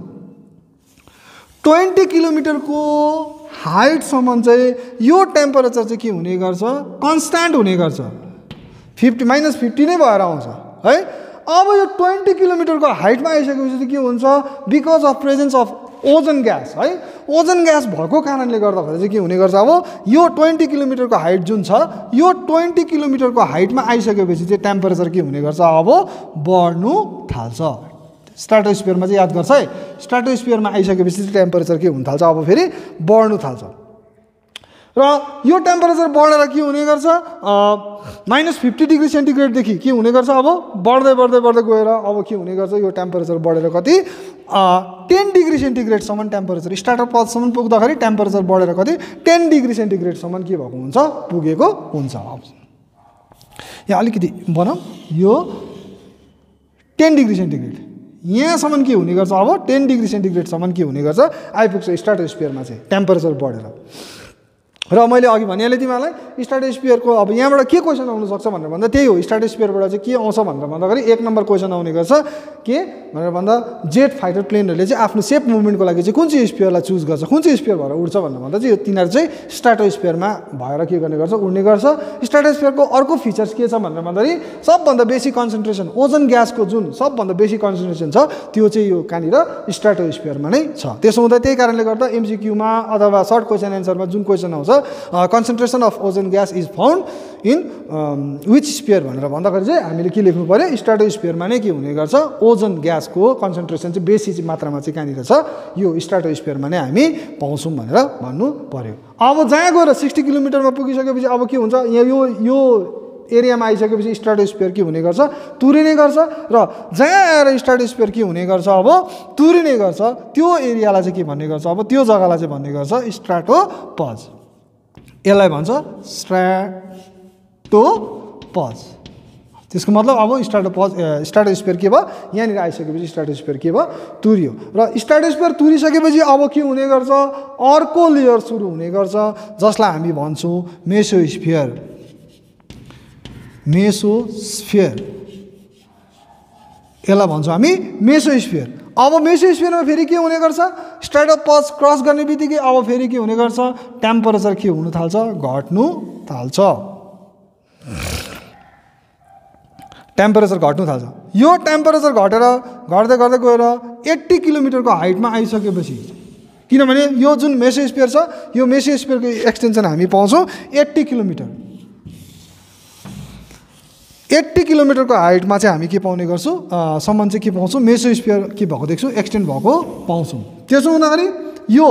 20 किलोमिटरको हाइटसम्म चाहिँ यो टेम्परेचर चाहिँ के हुने गर्छ, कन्स्ट्यान्ट हुने गर्छ, -50 नै भएर आउँछ है। अब यो 20 किलोमिटरको हाइटमा आइसकेपछि के हुन्छ, because of presence of ozone gas है, ओजन ग्यास भएको कारणले गर्दाखेरि चाहिँ के हुने गर्छ, अब यो 20 किलोमिटरको हाइट जुन छ, यो 20 किलोमिटरको हाइटमा आइसकेपछि चाहिँ टेम्परेचर के हुने गर्छ, अब बढ्नु थाल्छ। स्ट्राटोस्फियरमा चाहिँ याद गर्छ है, स्ट्राटोस्फियरमा आइसकेपछि चाहिँ टेम्परेचर के हुन थाल्छ, अब फेरि बढ्नु थाल्छ। र यो टेम्परेचर बढेर के हुने गर्छ, -50 डिग्री सेन्टिग्रेडदेखि के हुने गर्छ, अब बढ्दै बढ्दै बढ्दै गएर अब के हुने गर्छ, यो टेम्परेचर बढेर कति 10 डिग्री सेन्टिग्रेडसम्म टेम्परेचर, स्टार्टर पदसम्म पुग्दाखेरि टेम्परेचर बढेर कति 10 डिग्री सेन्टिग्रेडसम्म के भएको हुन्छ, पुगेको हुन्छ। यहाँ अलिकति बनाऊ, यो 10 डिग्री सेन्टिग्रेड यहाँसम्म के हुने गर्छ, अब 10 डिग्री सेन्टिग्रेडसम्म के हुने गर्छ, आइपुग्छ स्ट्राटोस्फियरमा चाहिँ टेम्परेचर बढेर। र मैले अघि भनिहालेँ तिमीहरूलाई स्ट्राटोस्फियरको अब यहाँबाट के क्वेसन आउन सक्छ भनेर भन्दा त्यही हो, स्ट्राटोस्फियरबाट चाहिँ के आउँछ भनेर भन्दाखेरि 1 नम्बर क्वेसन आउने गर्छ के भनेर भन्दा, जेट फाइटर प्लेनहरूले चाहिँ आफ्नो सेफ मुभमेन्टको लागि चाहिँ कुन चाहिँ स्फियरलाई चुज गर्छ, कुन चाहिँ स्फियर भएर उड्छ भनेर भन्दा चाहिँ तिनीहरू चाहिँ स्ट्राटोस्फियरमा भएर के गर्ने गर्छ, उड्ने गर्छ। स्ट्राटोस्फियरको अर्को फिचर्स के छ भनेर भन्दाखेरि सबभन्दा बेसी कन्सन्ट्रेसन ओजन ग्यासको जुन सबभन्दा बेसी कन्सन्ट्रेसन छ त्यो चाहिँ यो कहाँनिर स्ट्राटोस्फियरमा नै छ। त्यसो हुँदा त्यही कारणले गर्दा एमसिक्यूमा अथवा सर्ट क्वेसन एन्सरमा जुन क्वेसन आउँछ, concentration of ozone gas is found in which sphere भनेर भन्दाखेरि चाहिँ हामीले के लेख्नु पर्यो, स्ट्राटोस्फियरमा नै के हुने गर्छ, ओजन ग्यासको कन्सन्ट्रेसन चाहिँ बेसी मात्रामा चाहिँ कहाँनिर छ, यो स्ट्राटोस्फियरमा नै हामी पाउँछौँ भनेर भन्नु पर्यो। अब जहाँ गएर 60 किलोमिटरमा पुगिसकेपछि अब के हुन्छ, यहाँ यो एरियामा आइसकेपछि स्ट्राटोस्फियर के हुने गर्छ, तुरिने गर्छ। र जहाँ आएर स्ट्राटोस्फियर के हुने गर्छ, अब तुरिने गर्छ, त्यो एरियालाई चाहिँ के भन्ने गर्छ, अब त्यो जग्गालाई चाहिँ भन्ने गर्छ स्ट्राटोपज। यसलाई भन्छ स्ट्राटोपज। त्यसको मतलब अब स्ट्राटोस्फियर के भयो, यहाँनिर आइसकेपछि स्ट्राटोस्फियर के भयो, तुरियो। र स्ट्राटोस्फियर तुरिसकेपछि अब के हुने गर्छ, अर्को लेयर सुरु हुने गर्छ जसलाई हामी भन्छौँ मेसोस्फियर। मेसोस्फियर यसलाई भन्छौँ हामी मेसोस्फियर। अब मेसोस्फियरमा फेरि के हुने गर्छ, स्ट्राटोपज क्रस गर्ने बित्तिकै अब फेरि के हुने गर्छ, टेम्परेचर के हुन थाल्छ, घट्नु थाल्छ। टेम्परेचर घट्नु थाल्छ। यो टेम्परेचर घटेर घट्दै घट्दै गएर 80 किलोमिटरको हाइटमा आइसकेपछि, किनभने यो जुन मेसोस्फियर छ, यो मेसोस्फियरको एक्सटेन्सन हामी पाउँछौँ 80 किलोमिटर। 80 किलोमिटरको हाइटमा चाहिँ हामी के पाउने गर्छौँ, सम्म चाहिँ के पाउँछौँ, मेसोस्फियर के भएको देख्छौँ, एक्सटेन्ड भएको पाउँछौँ। त्यसो हुँदाखेरि यो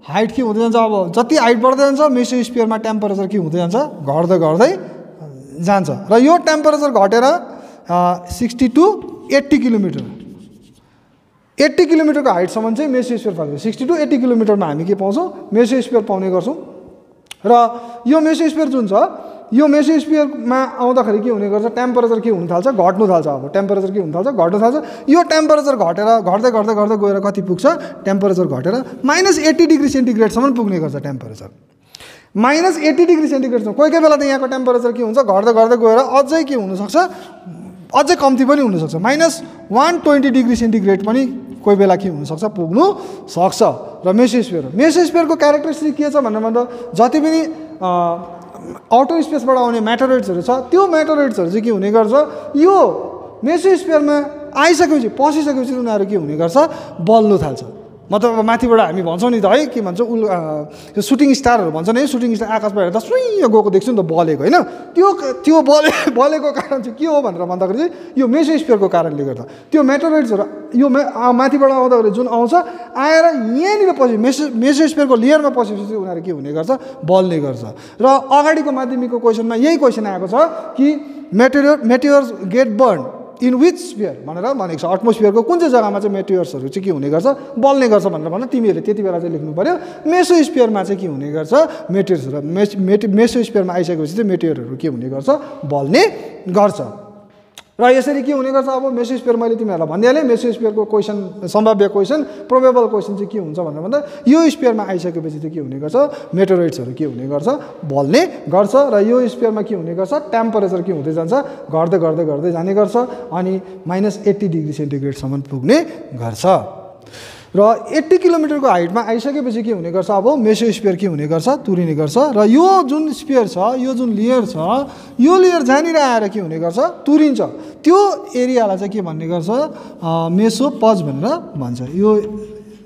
हाइट के हुँदै जान्छ, अब जति हाइट बढ्दै जान्छ मेसोस्फियरमा टेम्परेचर के हुँदै जान्छ, घट्दै घट्दै जान्छ। र यो टेम्परेचर घटेर 60 to 80 किलोमिटर, 80 किलोमिटरको हाइटसम्म चाहिँ मेसोस्फियर फर्क। 60 to 80 किलोमिटरमा हामी के पाउँछौँ, मेसोस्फियर पाउने गर्छौँ। र यो मेसोस्फियर जुन छ, यो मेसोस्फियरमा आउँदाखेरि के हुने गर्छ, टेम्परेचर के हुन थाल्छ, घट्नु थाल्छ। अब टेम्परेचर के हुन थाल्छ, घट्नु थाल्छ। यो टेम्परेचर घटेर घट्दै घट्दै घट्दै गएर कति पुग्छ, टेम्परेचर घटेर -80 डिग्री सेन्टिग्रेडसम्म पुग्ने गर्छ टेम्परेचर। -80 डिग्री सेन्टिग्रेडसम्म कोही कोही बेला त यहाँको टेम्परेचर के हुन्छ, घट्दै घट्दै गएर अझै के हुनसक्छ, अझै कम्ती पनि हुनसक्छ, -120 डिग्री सेन्टिग्रेड पनि कोही बेला के हुनसक्छ, पुग्नु सक्छ। र मेसोस्फियरको क्यारेक्टरिस्टिक के छ भनेर भन्दा, जति पनि आउटर स्पेसबाट आउने मेटेरोइड्सहरू छ, त्यो मेटेरोइड्सहरू चाहिँ के हुने गर्छ, यो मेसोस्फियरमा आइसकेपछि पसिसकेपछि उनीहरू के हुने गर्छ, बल्नु थाल्छ। मतलब अब माथिबाट हामी भन्छौँ नि त है के भन्छ त्यो सुटिङ स्टारहरू भन्छ नि सुटिङ स्टार आकाशबाट हेर्दा सुइँ गएको देख्छु नि त बलेको होइन त्यो बलेको कारण चाहिँ के हो भनेर भन्दाखेरि चाहिँ यो मेसोस्फियरको कारणले गर्दा त्यो मेटेरोइड्सहरू यो माथिबाट आउँदाखेरि जुन आउँछ आएर यहाँनिर पछि मेसोस्फियरको लेयरमा पसेपछि उनीहरू के हुने गर्छ बल्ने गर्छ र अगाडिको माध्यमिकको क्वेसनमा यही क्वेसन आएको छ कि meteors get burn in which sphere भनेर भनेको छ एटमोस्फियरको कुन चाहिँ जग्गामा चाहिँ मेटेरियर्सहरू चाहिँ के हुने गर्छ बल्ने गर्छ भनेर भन्दा तिमीहरूले त्यति बेला चाहिँ लेख्नु पऱ्यो मेसोस्फियरमा चाहिँ के हुने गर्छ मेटेरियर्सहरू मेसोस्फियरमा आइसकेपछि चाहिँ मेटेरियरहरू के हुने गर्छ बल्ने गर्छ र यसरी के हुने गर्छ अब मेसोस्फियर मैले तिमीहरूलाई भनिहालेँ मेसोस्फियरको क्वेसन सम्भाव्य क्वेसन प्रोबेबल क्वेसन चाहिँ के हुन्छ भनेर भन्दा यो स्फियरमा आइसकेपछि चाहिँ के हुने गर्छ मेटेरोइड्सहरू के हुने गर्छ बल्ने गर्छ र यो स्फियरमा के हुने गर्छ टेम्परेचर के हुँदै जान्छ घट्दै घट्दै घट्दै जाने गर्छ अनि -80 डिग्री सेन्टिग्रेडसम्म पुग्ने गर्छ र 80 किलोमिटरको हाइटमा आइसकेपछि के हुने गर्छ अब मेसोस्फियर के हुने गर्छ तुरिने गर्छ र यो जुन स्फियर छ यो जुन लेयर छ यो लेयर जहाँनिर आएर के हुने गर्छ तुरिन्छ त्यो एरियालाई चाहिँ के भन्ने गर्छ मेसोपज भनेर भन्छ यो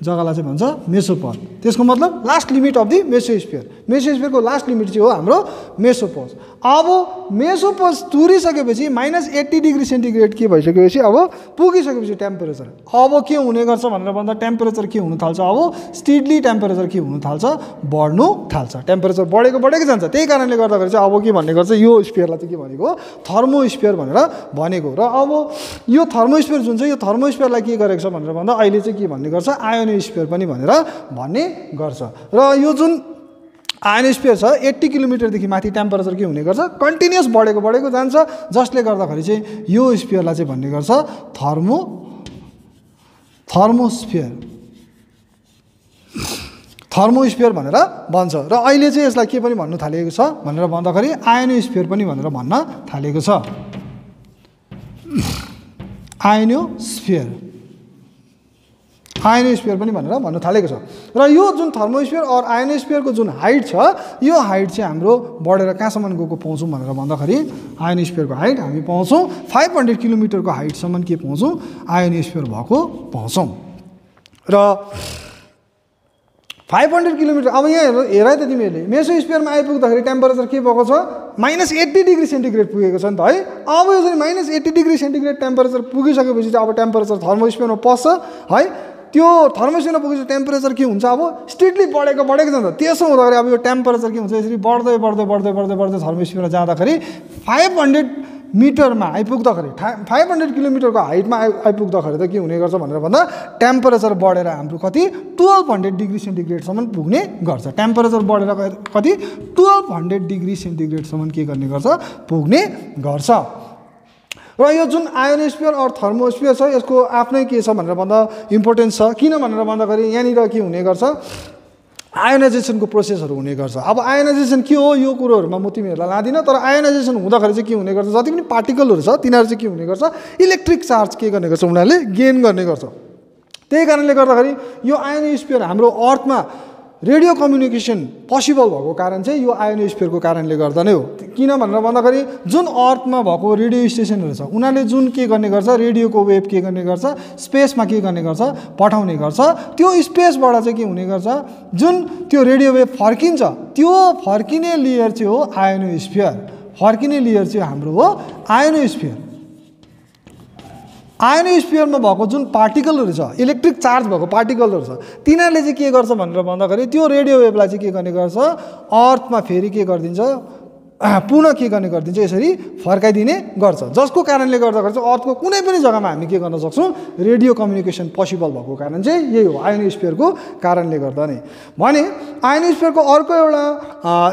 जग्गालाई चाहिँ भन्छ मेसोपज त्यसको मतलब लास्ट लिमिट अफ दि मेसोस्फियरको लास्ट लिमिट चाहिँ हो हाम्रो मेसोपज अब मेसोपज तुरिसकेपछि -80 डिग्री सेन्टिग्रेड के भइसकेपछि अब पुगिसकेपछि टेम्परेचर अब के हुने गर्छ भनेर भन्दा टेम्परेचर के हुन थाल्छ अब स्टिडली टेम्परेचर के हुन थाल्छ बढ्नु थाल्छ टेम्परेचर बढेको जान्छ त्यही कारणले गर्दाखेरि चाहिँ अब के भन्ने गर्छ यो स्फियरलाई चाहिँ के भनेको थर्मोस्फियर भनेर भनेको र अब यो थर्मोस्फियर जुन चाहिँ यो थर्मोस्फियरलाई के गरेको छ भनेर भन्दा अहिले चाहिँ के भन्ने गर्छ आयोनोस्फियर पनि भनेर भन्ने गर्छ र यो जुन आयोनोस्फियर छ 80 किलोमिटरदेखि माथि टेम्परेचर के हुने गर्छ कन्टिन्युअस बढेको जान्छ जसले गर्दाखेरि चाहिँ यो स्फियरलाई चाहिँ भन्ने गर्छ थर्मोस्फियर भनेर भन्छ र अहिले चाहिँ यसलाई के पनि भन्नु थालेको छ भनेर भन्दाखेरि आयोनोस्फियर पनि भनेर भन्न थालेको छ आयोनोस्फियर पनि भनेर भन्न थालेको छ र यो जुन थर्मोस्फियर और आयोनोस्फियरको जुन हाइट छ यो हाइट चाहिँ हाम्रो बढेर कहाँसम्म गएको पाउँछौँ भनेर भन्दाखेरि आयोनोस्फियरको हाइट हामी पाउँछौँ 500 किलोमिटरको हाइटसम्म के पाउँछौँ आयोनोस्फियर भएको पाउँछौँ र 500 किलोमिटर अब यहाँ हेर है त तिमीहरूले मेसोस्फियरमा आइपुग्दाखेरि टेम्परेचर के भएको छ -80 डिग्री सेन्टिग्रेड पुगेको छ नि त है अब यो चाहिँ -80 डिग्री सेन्टिग्रेड टेम्परेचर पुगिसकेपछि चाहिँ अब टेम्परेचर थर्मोस्फियरमा पस्छ है त्यो थर्मोस्फियरमा पुगेपछि टेम्परेचर के हुन्छ अब स्टिडली बढेको जान्छ त्यसो हुँदाखेरि अब यो टेम्परेचर के हुन्छ यसरी बढ्दै थर्मोस्फियरमा जाँदाखेरि 500 मिटरमा आइपुग्दाखेरि 500 किलोमिटरको हाइटमा आइपुग्दाखेरि त के हुने गर्छ भनेर भन्दा टेम्परेचर बढेर हाम्रो कति 1200 डिग्री सेन्टिग्रेडसम्म पुग्ने गर्छ टेम्परेचर बढेर कति 1200 डिग्री सेन्टिग्रेडसम्म के गर्ने गर्छ पुग्ने गर्छ र यो जुन आयोनोस्फियर और थर्मोस्फियर छ यसको आफ्नै के छ भनेर भन्दा इम्पोर्टेन्स छ किन भनेर भन्दाखेरि यहाँनिर के हुने गर्छ आयोनाइजेसनको प्रोसेसहरू हुने गर्छ अब आयोनाइजेसन के हो यो कुरोहरूमा म तिमीहरूलाई लादिनँ तर आयोनाइजेसन हुँदाखेरि चाहिँ के हुने गर्छ जति पनि पार्टिकलहरू छ तिनीहरू चाहिँ के हुने गर्छ इलेक्ट्रिक चार्ज के गर्ने गर्छ उनीहरूले गेन गर्ने गर्छ त्यही कारणले गर्दाखेरि यो आयोनोस्फियर हाम्रो अर्थमा रेडियो कम्युनिकेसन पोसिबल भएको कारण चाहिँ यो आयोनोस्फियरको कारणले गर्दा नै हो किन भनेर भन्दाखेरि जुन अर्थमा भएको रेडियो स्टेसनहरू छ उनीहरूले जुन के गर्ने गर्छ रेडियोको वेभ के गर्ने गर्छ स्पेसमा के गर्ने गर्छ पठाउने गर्छ त्यो स्पेसबाट चाहिँ के हुने गर्छ जुन त्यो रेडियो वेभ फर्किन्छ त्यो फर्किने लेयर चाहिँ हो आयोनोस्फियर फर्किने लेयर चाहिँ हाम्रो हो आयोनोस्फियर आयोनोस्फियरमा भएको जुन पार्टिकलहरू छ इलेक्ट्रिक चार्ज भएको पार्टिकलहरू छ तिनीहरूले चाहिँ के गर्छ भनेर भन्दाखेरि त्यो रेडियो वेभलाई चाहिँ के गर्ने गर्छ अर्थमा फेरि के गरिदिन्छ पुनः के गर्ने गरिदिन्छ यसरी फर्काइदिने गर्छ जसको कारणले गर्दाखेरि चाहिँ अर्थको कुनै पनि जग्गामा हामी के गर्न सक्छौँ रेडियो कम्युनिकेसन पोसिबल भएको कारण चाहिँ यही हो आयोनोस्फियरको कारणले गर्दा नै भने आयोनोस्फियरको अर्को एउटा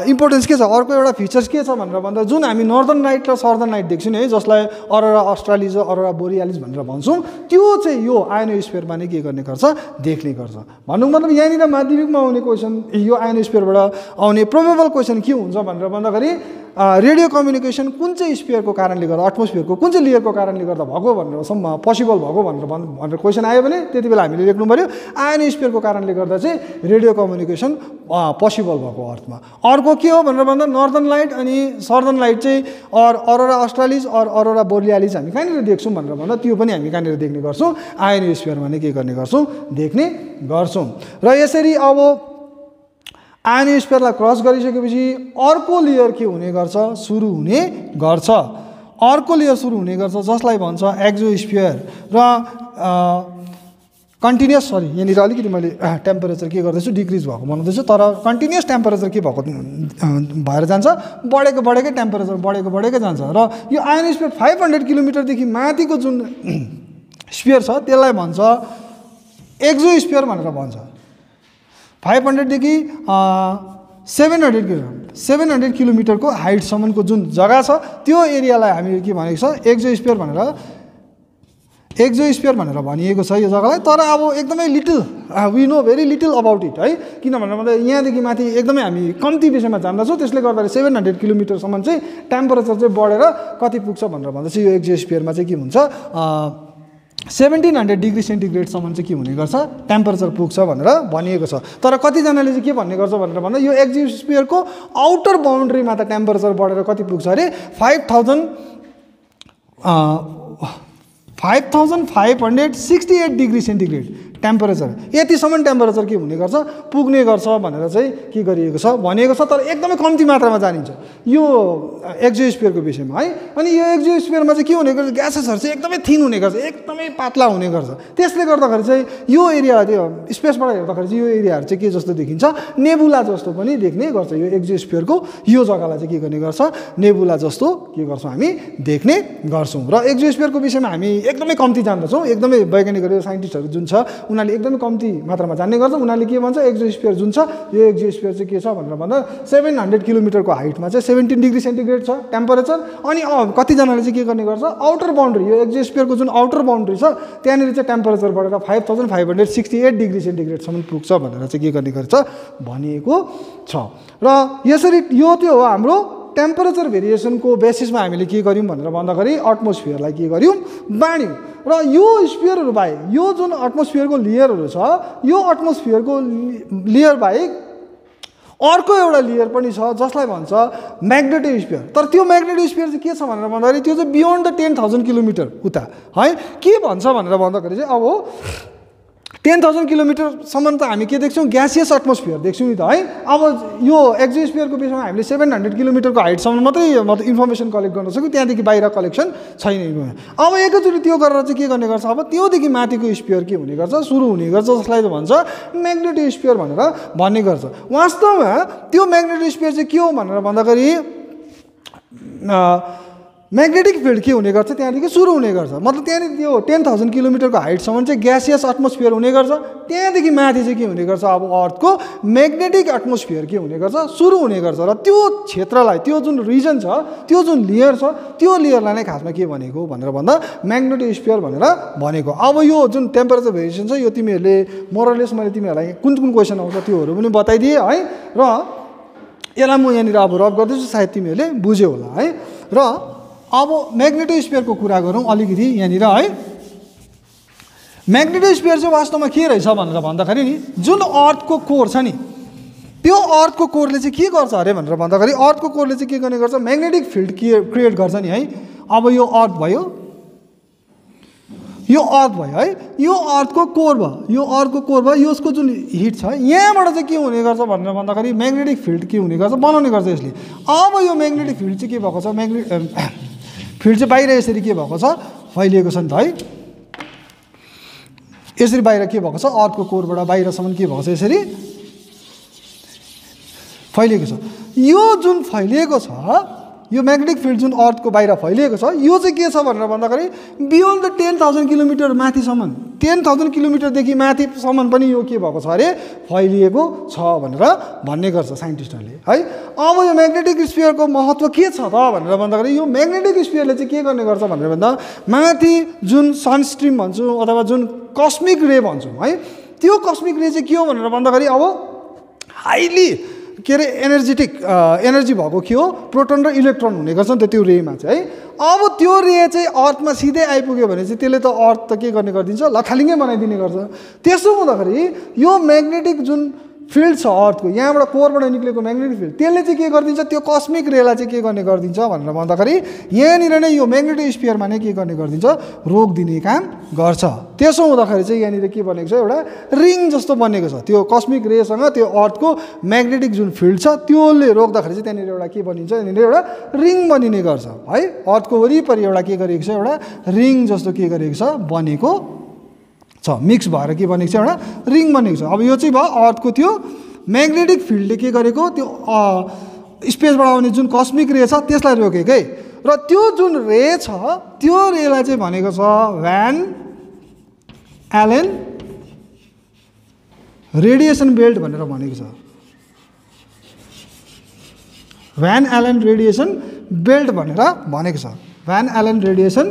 इम्पोर्टेन्स के छ अर्को एउटा फिचर्स के छ भनेर भन्दा जुन हामी नर्दर्न नाइट र सर्दर्न नाइट देख्छौँ नि है जसलाई अरोरा अस्ट्रालिज अरोरा बोरियालिस भनेर भन्छौँ त्यो चाहिँ यो आयोनोस्फियरमा नै के गर्ने गर्छ देख्ने गर्छ भन्नु मतलब यहाँनिर माध्यमिकमा आउने क्वेसन यो आयोनोस्फियरबाट आउने प्रोबेबल क्वेसन के हुन्छ भनेर भन्दाखेरि रेडियो कम्युनिकेसन कुन चाहिँ स्फियरको कारणले गर्दा एटमोस्फियरको कुन चाहिँ लेयरको कारणले गर्दा भएको भनेर पोसिबल भएको भनेर क्वेसन आयो भने त्यति बेला हामीले लेख्नु पऱ्यो आयोनोस्फियरको कारणले गर्दा चाहिँ रेडियो कम्युनिकेसन पोसिबल भएको अर्थमा। अर्को के हो भनेर भन्दा नर्दर्न लाइट अनि सर्दर्न लाइट चाहिँ अरोरा अस्ट्रालिस अरोरा बोरियालिस हामी कहाँनिर देख्छौँ भनेर भन्दा त्यो पनि हामी कहाँनिर देख्ने गर्छौँ आयोनोस्फियरमा नै के गर्ने गर्छौँ देख्ने गर्छौँ। र यसरी अब आयोनोस्फियरलाई क्रस गरिसकेपछि अर्को लेयर के हुने गर्छ सुरु हुने गर्छ अर्को लेयर सुरु हुने गर्छ जसलाई भन्छ एक्जोस्फियर र कन्टिन्युस यहाँनिर अलिकति मैले टेम्परेचर के गर्दैछु डिक्रिज भएको बनाउँदैछु तर कन्टिन्युस टेम्परेचर के भएको भएर जान्छ बढेकै टेम्परेचर बढेकै जान्छ र यो आयोनोस्फियर 500 किलोमिटरदेखि माथिको जुन स्फियर छ त्यसलाई भन्छ एक्जोस्फियर भनेर भन्छ। 500 देखि 700 किलोमिटरको हाइटसम्मको जुन जग्गा छ त्यो एरियालाई हामीले के भनेको छ एक्जोस्फियर भनेर भनिएको छ यो जग्गालाई। तर अब एकदमै little we know very little about it है किनभने भन्दा यहाँदेखि माथि एकदमै हामी कम्ती विषयमा जान्दछौँ त्यसले गर्दाखेरि 700 किलोमिटरसम्म चाहिँ टेम्परेचर चाहिँ बढेर कति पुग्छ भनेर भन्दा चाहिँ यो एक्जोस्फियरमा चाहिँ के हुन्छ 1700 डिग्री सेन्टिग्रेडसम्म चाहिँ के हुने गर्छ टेम्परेचर पुग्छ भनेर भनिएको छ। तर कतिजनाले चाहिँ के भन्ने गर्छ भनेर भन्दा यो एक्जोस्फियरको आउटर बााउन्ड्रीमा त टेम्परेचर बढेर कति पुग्छ अरे 5568 डिग्री सेन्टिग्रेड टेम्परेचर यतिसम्म टेम्परेचर के हुने गर्छ पुग्ने गर्छ भनेर चाहिँ के गरिएको छ भनिएको छ। तर एकदमै कम्ती मात्रामा जानिन्छ यो एक्जोस्फियरको विषयमा है। अनि यो एक्जोस्फियरमा चाहिँ के हुने गर्छ ग्यासेसहरू चाहिँ एकदमै थिन हुने गर्छ एकदमै पातला हुने गर्छ त्यसले गर्दाखेरि चाहिँ यो एरियालाई त्यो स्पेसबाट हेर्दाखेरि चाहिँ यो एरियाहरू चाहिँ के जस्तो देखिन्छ नेबुला जस्तो पनि देख्ने गर्छ। यो एक्जोस्फियरको यो जग्गालाई चाहिँ के गर्ने गर्छ नेबुला जस्तो के गर्छौँ हामी देख्ने गर्छौँ। र एक्जोस्फियरको विषयमा हामी एकदमै कम्ती जान्दछौँ एकदमै वैज्ञानिकहरू साइन्टिस्टहरू जुन छ उनीहरूले एकदमै कम्ती मात्रामा जान्ने गर्छ। उनीहरूले के भन्छ एक्जोस्फियर जुन छ यो एक्जोस्फियर चाहिँ के छ भनेर भन्दा 700 किलोमिटरको हाइटमा चाहिँ 17 डिग्री सेन्टिग्रेड छ टेम्परेचर। अनि कतिजनाले चाहिँ के गर्ने गर्छ आउटर बााउन्ड्री यो एक्जोस्फियरको जुन आउटर बााउन्ड्री छ त्यहाँनिर चाहिँ टेम्परेचर बढेर 5568 डिग्री सेन्टिग्रेडसम्म पुग्छ भनेर चाहिँ के गर्ने गर्छ भनिएको छ। र यसरी यो त्यो हो हाम्रो टेम्परेचर भेरिएसनको बेसिसमा हामीले के गर्यौँ भनेर भन्दाखेरि एटमोस्फियरलाई के गर्यौँ बाँड्यौँ। र यो स्फियरहरू बाहेक यो जुन एटमोस्फियरको लेयरहरू छ यो एटमोस्फियरको लेयर बाहेक अर्को एउटा लेयर पनि छ जसलाई भन्छ म्याग्नेटोस्फियर। तर त्यो म्याग्नेटोस्फियर चाहिँ के छ भनेर भन्दाखेरि त्यो चाहिँ बियोन्ड द 10,000 किलोमिटर उता है के भन्छ भनेर भन्दाखेरि चाहिँ अब 10,000 किलोमिटरसम्म त हामी के देख्छौँ ग्यासियस एटमोस्फियर देख्छौँ नि त है। अब यो एक्जोस्फियरको विषयमा हामीले 700 किलोमिटरको हाइटसम्म मात्रै मतलब इन्फर्मेसन कलेक्ट गर्न सक्यौँ त्यहाँदेखि बाहिर कलेक्सन छैन। अब एकैचोटि त्यो गरेर चाहिँ के गर्ने गर्छ अब त्योदेखि माथिको स्फियर के हुने गर्छ सुरु हुने गर्छ जसलाई भन्छ म्याग्नेटोस्फियर भनेर भन्ने गर्छ। वास्तवमा त्यो म्याग्नेटोस्फियर चाहिँ के हो भनेर भन्दाखेरि म्याग्नेटिक फिल्ड के हुने गर्छ त्यहाँदेखि सुरु हुने गर्छ मतलब त्यहाँनिर त्यो 10,000 किलोमिटरको हाइटसम्म चाहिँ ग्यासियस एटमोस्फियर हुने गर्छ त्यहाँदेखि माथि चाहिँ के हुने गर्छ अब अर्थको म्याग्नेटिक एटमोस्फियर के हुने गर्छ सुरु हुने गर्छ। र त्यो क्षेत्रलाई त्यो जुन रिजन छ त्यो जुन लेयर छ त्यो लेयरलाई नै खासमा के भनेको भनेर भन्दा म्याग्नेटोस्फियर भनेर भनेको। अब यो जुन टेम्परेचर भेरिएसन छ यो तिमीहरूले मोरलेस मैले तिमीहरूलाई कुन कुन क्वेसन आउँछ त्योहरू पनि बताइदिएँ है। र यसलाई म यहाँनिर अब रब गर्दैछु सायद तिमीहरूले बुझ्यौ होला है। र अब म्याग्नेटोस्फियरको कुरा गरौँ अलिकति यहाँनिर है। म्याग्नेटोस्फियर चाहिँ वास्तवमा के रहेछ भनेर भन्दाखेरि नि जुन अर्थको कोर छ नि त्यो अर्थको कोरले चाहिँ के गर्छ अरे भनेर भन्दाखेरि अर्थको कोरले चाहिँ के गर्ने गर्छ म्याग्नेटिक फिल्ड क्रिएट गर्छ नि है। अब यो अर्थ भयो है यो अर्थको कोर भयो यो अर्थको कोर भयो यसको जुन हिट छ यहाँबाट चाहिँ के हुने गर्छ भनेर भन्दाखेरि म्याग्नेटिक फिल्ड के हुने गर्छ बनाउने गर्छ यसले। अब यो म्याग्नेटिक फिल्ड चाहिँ के भएको छ फिल्ड चाहिँ बाहिर यसरी के भएको छ फैलिएको छ नि त है यसरी बाहिर के भएको छ अर्थको कोरबाट बाहिरसम्म के भएको छ यसरी फैलिएको छ। यो जुन फैलिएको छ यो म्याग्नेटिक फिल्ड जुन अर्थको बाहिर फैलिएको छ यो चाहिँ के छ भनेर भन्दाखेरि बियोन्ड द 10,000 किलोमिटर माथिसम्म 10,000 किलोमिटरदेखि माथिसम्म पनि यो के भएको छ अरे फैलिएको छ भनेर भन्ने गर्छ साइन्टिस्टहरूले है। अब यो म्याग्नेटिक स्फियरको महत्त्व के छ त भनेर भन्दाखेरि यो म्याग्नेटिक स्फियरले चाहिँ के गर्ने गर्छ भनेर भन्दा माथि जुन सनस्ट्रिम भन्छौँ अथवा जुन कस्मिक रे भन्छौँ है त्यो कस्मिक रे चाहिँ के हो भनेर भन्दाखेरि अब हाइली के अरे एनर्जी भएको के हो प्रोटोन र इलेक्ट्रोन हुने गर्छ नि त त्यो रेमा चाहिँ है। अब त्यो रे चाहिँ अर्थमा सिधै आइपुग्यो भने चाहिँ त्यसले त अर्थ त के गर्ने गरिदिन्छ लथालिङ्गै बनाइदिने गर्छ। त्यसो हुँदाखेरि यो म्याग्नेटिक जुन फिल्ड छ अर्थको यहाँबाट कोरबाट निक्लेको म्याग्नेटिक फिल्ड त्यसले चाहिँ के गरिदिन्छ त्यो कस्मिक रेलाई चाहिँ के गर्ने गरिदिन्छ भनेर भन्दाखेरि यहाँनिर नै यो म्याग्नेटिक स्फियरमा नै के गर्ने गरिदिन्छ रोकिदिने काम गर्छ। त्यसो हुँदाखेरि चाहिँ यहाँनिर के बनेको छ एउटा रिङ जस्तो बनेको छ त्यो कस्मिक रेसँग त्यो अर्थको म्याग्नेटिक जुन फिल्ड छ त्यसले रोक्दाखेरि चाहिँ त्यहाँनिर एउटा के बनिन्छ यहाँनिर एउटा रिङ बनिने गर्छ है। अर्थको वरिपरि एउटा के गरेको छ एउटा रिङ जस्तो के गरेको छ बनेको छ मिक्स भएर के बनेको छ एउटा रिङ बनेको छ। अब यो चाहिँ भयो अर्थको त्यो म्याग्नेटिक फिल्डले के गरेको त्यो स्पेसबाट आउने जुन कस्मिक रे छ त्यसलाई रोकेकै र त्यो जुन रे छ त्यो रेलाई चाहिँ भनेको छ भ्यान एलेन रेडिएसन बेल्ट भनेर भनेको छ। भ्यान एलेन रेडिएसन बेल्ट भनेर भनेको छ भ्यान एलेन रेडिएसन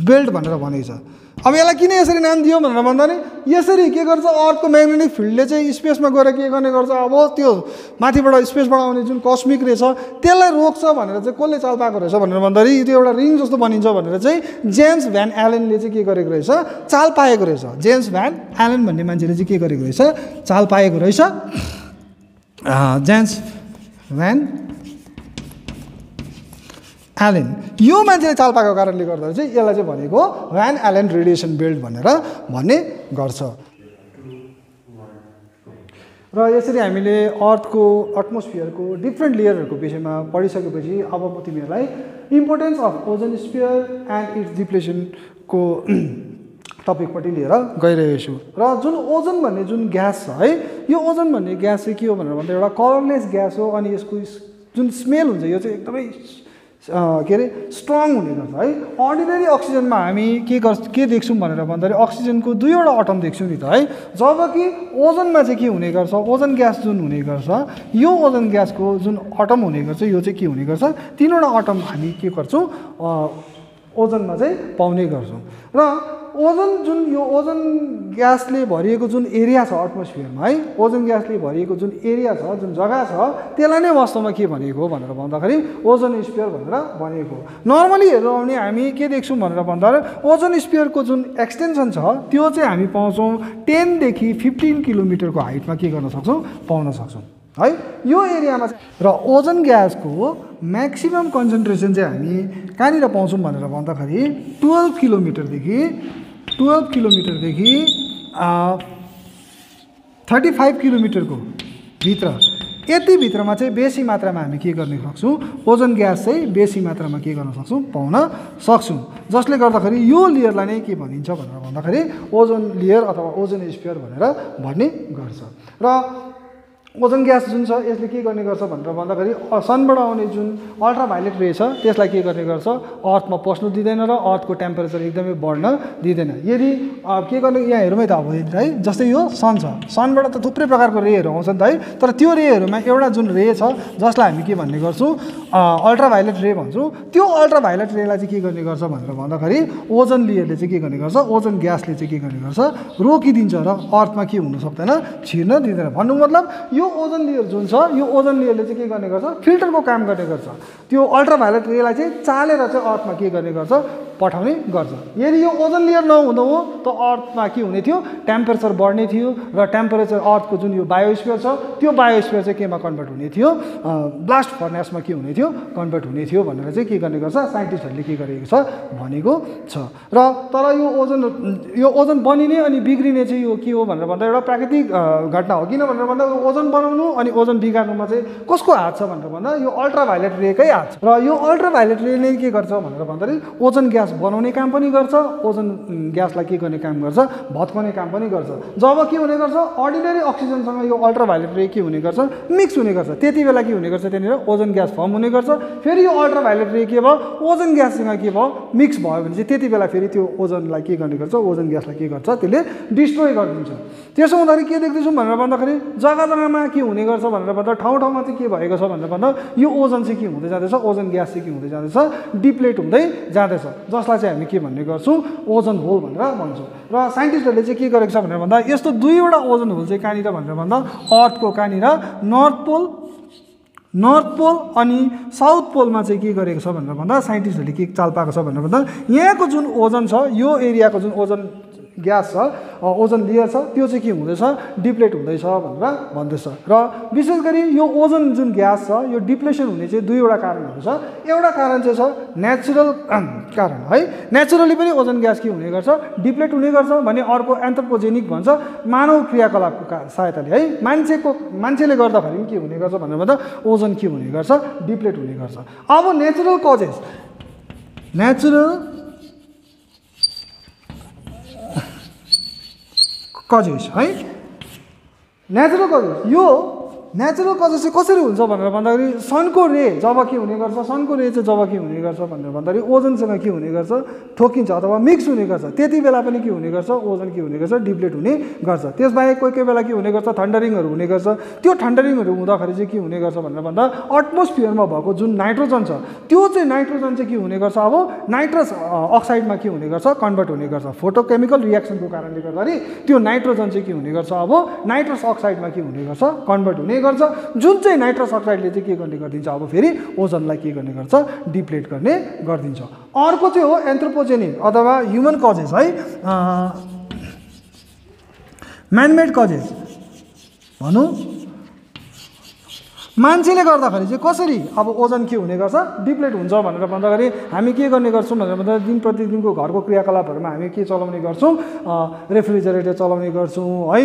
बेल्ट भनेर भनेको छ। अब यसलाई किन यसरी नाम दियो भनेर भन्दा नि यसरी के गर्छ अर्थको म्याग्नेटिक फिल्डले चाहिँ स्पेसमा गएर के गर्ने गर्छ अब त्यो माथिबाट स्पेसबाट आउने जुन कस्मिक रे छ त्यसलाई रोक्छ भनेर चाहिँ कसले चाल पाएको रहेछ भनेर भन्दाखेरि त्यो एउटा रिङ जस्तो बनिन्छ भनेर चाहिँ जेम्स भ्यान एलेनले चाहिँ के गरेको रहेछ चाल पाएको रहेछ। जेम्स भ्यान एलेन भन्ने मान्छेले चाहिँ के गरेको रहेछ चाल पाएको रहेछ। जेम्स भ्यान एलेन यो मान्छेले चाल पाएको कारणले गर्दा चाहिँ यसलाई चाहिँ भनेको भ्यान एलेन रेडिएसन बेल्ट भनेर भन्ने गर्छ। र यसरी हामीले अर्थको एटमोस्फियरको डिफ्रेन्ट लेयरहरूको विषयमा पढिसकेपछि अब म तिमीहरूलाई importance of ozone sphere and its डिप्लेसनको टपिकपट्टि लिएर गइरहेको छु। र जुन ओजन भन्ने जुन ग्यास छ है यो ओजन भन्ने ग्यास चाहिँ के हो भनेर भन्दा एउटा कलरलेस ग्यास हो अनि यसको जुन स्मेल हुन्छ यो चाहिँ एकदमै के अरे स्ट्रङ हुने गर्छ है। अर्डिनरी अक्सिजनमा हामी के देख्छौँ भनेर भन्दाखेरि अक्सिजनको दुईवटा अटम देख्छौँ नि त है। जबकि ओजनमा चाहिँ के हुने गर्छ ओजन ग्यास जुन हुने गर्छ यो ओजन ग्यासको जुन अटम हुने गर्छ यो चाहिँ के हुने गर्छ तीनवटा अटम हामी के गर्छौँ ओजनमा चाहिँ पाउने गर्छौँ। र ओजन जुन यो ओजन ग्यासले भरिएको जुन एरिया छ एटमोस्फियरमा है ओजन ग्यासले भरिएको जुन एरिया छ जुन जग्गा छ त्यसलाई नै वास्तवमा के भनेको भनेर भन्दाखेरि ओजन स्फियर भनेर भनेको। नर्मली हेर्नु भने हामी के देख्छौँ भनेर भन्दाखेरि ओजन स्फियरको जुन एक्सटेन्सन छ त्यो चाहिँ हामी पाउँछौँ 10 देखि 15 किलोमिटरको हाइटमा के गर्न सक्छौँ पाउन सक्छौँ है यो एरियामा। र ओजन ग्यासको म्याक्सिमम कन्सन्ट्रेसन चाहिँ हामी कहाँनिर पाउँछौँ भनेर भन्दाखेरि 12 किलोमिटरदेखि 35 किलोमिटरको भित्र यति भित्रमा चाहिँ बेसी मात्रामा हामी के गर्ने सक्छौँ ओजन ग्यास चाहिँ बेसी मात्रामा के गर्न सक्छौँ पाउन सक्छौँ। जसले गर्दाखेरि यो लेयरलाई नै के भनिन्छ भनेर भन्दाखेरि ओजन लेयर अथवा ओजन स्फियर भनेर भन्ने गर्छ। र ओजन ग्यास जुन छ यसले के गर्ने गर्छ भनेर भन्दाखेरि सनबाट आउने जुन अल्ट्राभायोलेट रे छ त्यसलाई के गर्ने गर्छ अर्थमा पस्नु दिँदैन र अर्थको टेम्परेचर एकदमै बढ्न दिँदैन। यदि के गर्ने यहाँ हेरौँ है त अब है जस्तै यो सन छ सनबाट त थुप्रै प्रकारको रेहरू आउँछ नि त है तर त्यो रेहरूमा एउटा जुन रे छ जसलाई हामी के भन्ने गर्छौँ अल्ट्राभायोलेट रे भन्छौँ त्यो अल्ट्राभायोलेट रेलाई चाहिँ के गर्ने गर्छ भनेर भन्दाखेरि ओजन लेयरले चाहिँ के गर्ने गर्छ ओजन ग्यासले चाहिँ के गर्ने गर्छ रोकिदिन्छ र अर्थमा के हुन सक्दैन छिर्न दिँदैन। भन्नु मतलब यो ओजन लेयर जुन छ यो ओजन लेयरले चाहिँ के गर्ने गर्छ फिल्टरको काम गर्ने गर्छ त्यो अल्ट्राभायोलेट रेलाई चाहिँ चालेर चाहिँ अर्थमा के गर्ने गर्छ पठाउने गर्छ। यदि यो ओजन लेयर नहुँदा हो त अर्थमा के हुने थियो टेम्परेचर बढ्ने थियो र टेम्परेचर अर्थको जुन यो बायोस्फियर छ त्यो बायोस्फियर चाहिँ केमा कन्भर्ट हुने थियो ब्लास्ट फर्नेसमा के हुने थियो कन्भर्ट हुने थियो भनेर चाहिँ के गर्ने गर्छ साइन्टिस्टहरूले के गरेको छ भनेको छ। र तर यो ओजन बनिने अनि बिग्रिने चाहिँ यो के हो भनेर भन्दा एउटा प्राकृतिक घटना हो। किन भनेर भन्दा ओजन बनाउनु अनि ओजन बिगार्नुमा चाहिँ कसको हात छ भनेर भन्दा यो अल्ट्राभायोलेट रेकै हात छ। र यो अल्ट्राभायोलेट रेले के गर्छ भनेर भन्दाखेरि ओजन ग्यास बनाउने काम पनि गर्छ ओजन ग्यासलाई के गर्ने काम गर्छ भत्काउने काम पनि गर्छ। जब के हुने गर्छ अर्डिनरी अक्सिजनसँग यो अल्ट्राभायोलेट रे के हुने गर्छ मिक्स हुने गर्छ त्यति बेला के हुने गर्छ त्यहाँनिर ओजन ग्यास फर्म हुने गर्छ। फेरि यो अल्ट्राभायोलेट रे के भयो ओजन ग्याससँग के भयो मिक्स भयो भने चाहिँ त्यति बेला फेरि त्यो ओजनलाई के गर्ने गर्छ ओजन ग्यासलाई के गर्छ त्यसले डिस्ट्रोय गरिदिन्छ। त्यसो हुँदाखेरि के देख्दैछौँ भनेर भन्दाखेरि जग्गा जग्गामा के हुने गर्छ भनेर भन्दा ठाउँ ठाउँमा चाहिँ के भएको छ भनेर भन्दा यो ओजन चाहिँ के हुँदै जाँदैछ ओजन ग्यास चाहिँ के हुँदै जाँदैछ डिप्लेट हुँदै जाँदैछ। जसलाई चाहिँ हामी के भन्ने गर्छौँ ओजन होल भनेर भन्छौँ। र साइन्टिस्टहरूले चाहिँ के गरेको छ भनेर भन्दा यस्तो दुईवटा ओजन होल चाहिँ कहाँनिर भनेर भन्दा अर्थको कहाँनिर नर्थ पोल अनि साउथ पोलमा चाहिँ के गरेको छ भनेर भन्दा साइन्टिस्टहरूले के चाल पाएको छ भनेर भन्दा यहाँको जुन ओजन छ यो एरियाको जुन ओजन ग्यास छ ओजन लेयर छ त्यो चाहिँ के हुँदैछ डिप्लेट हुँदैछ भनेर भन्दैछ। र विशेष गरी यो ओजन जुन ग्यास छ यो डिप्लेसन हुने चाहिँ दुईवटा कारणहरू छ। एउटा कारण चाहिँ छ नेचुरल कारण है, नेचुरली पनि ओजन ग्यास के हुने गर्छ डिप्लेट हुने गर्छ भने अर्को एन्थ्रोपोजेनिक भन्छ मानव क्रियाकलापको सहायताले है मान्छेले गर्दाखेरि पनि के हुने गर्छ भनेर भन्दा ओजन के हुने गर्छ डिप्लेट हुने गर्छ। अब नेचुरल कजेस है नेचुरल कजेस चाहिँ कसरी हुन्छ भनेर भन्दाखेरि सनको रे जब के हुने गर्छ सनको रे चाहिँ जब के हुने गर्छ भनेर भन्दाखेरि ओजनसँग के हुने गर्छ ठोकिन्छ अथवा मिक्स हुने गर्छ त्यति बेला पनि के हुने गर्छ ओजन के हुने गर्छ डिप्लेट हुने गर्छ। त्यसबाहेक कोही कोही बेला के हुने गर्छ थन्डरिङहरू हुने गर्छ। त्यो थन्डरिङहरू हुँदाखेरि चाहिँ के हुने गर्छ भनेर भन्दा एटमोस्फियरमा भएको जुन नाइट्रोजन छ त्यो चाहिँ नाइट्रोजन चाहिँ के हुने गर्छ अब नाइट्रस अक्साइडमा के हुने गर्छ कन्भर्ट हुने गर्छ। फोटोकेमिकल रियाक्सनको कारणले गर्दाखेरि त्यो नाइट्रोजन चाहिँ के हुने गर्छ अब नाइट्रस अक्साइडमा के हुने गर्छ कन्भर्ट हुने गर्छ जुन चाहिँ नाइट्रस अक्साइडले चाहिँ के गर्ने गरिदिन्छ अब फेरि ओजनलाई के गर्ने गर्छ डिप्लेट गर्ने गरिदिन्छ। अर्को चाहिँ हो एन्थ्रोपोजेनिक अथवा ह्युमन कजेस है म्यानमेड कजेस भनौँ मान्छेले गर्दाखेरि चाहिँ कसरी अब ओजन के हुने गर्छ डिप्लेट हुन्छ भनेर भन्दाखेरि हामी के गर्ने गर्छौँ भनेर भन्दा दिन प्रतिदिनको घरको क्रियाकलापहरूमा हामी के चलाउने गर्छौँ रेफ्रिजरेटर चलाउने गर्छौँ है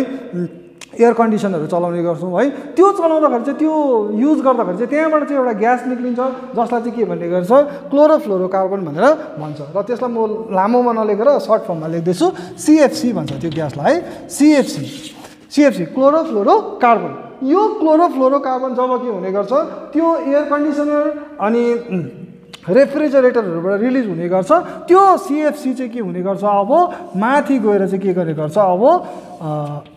एयर कन्डिसनहरू चलाउने गर्छौँ है। त्यो चलाउँदाखेरि चाहिँ त्यो युज गर्दाखेरि चाहिँ त्यहाँबाट चाहिँ एउटा ग्यास निक्लिन्छ जसलाई चाहिँ के भन्ने गर्छ क्लोरोफ्लोरोकार्बन भनेर भन्छ। र त्यसलाई म लामोमा नलेखेर सर्ट फर्ममा लेख्दैछु CFC भन्छ त्यो ग्यासलाई है CFC क्लोरोफ्लोरोकार्बन। यो क्लोरोफ्लोरोकार्बन जब के हुने गर्छ त्यो एयर कन्डिसनर अनि रेफ्रिजरेटरहरूबाट रिलिज हुने गर्छ त्यो CFC चाहिँ के हुने गर्छ अब माथि गएर चाहिँ के गर्ने गर्छ अब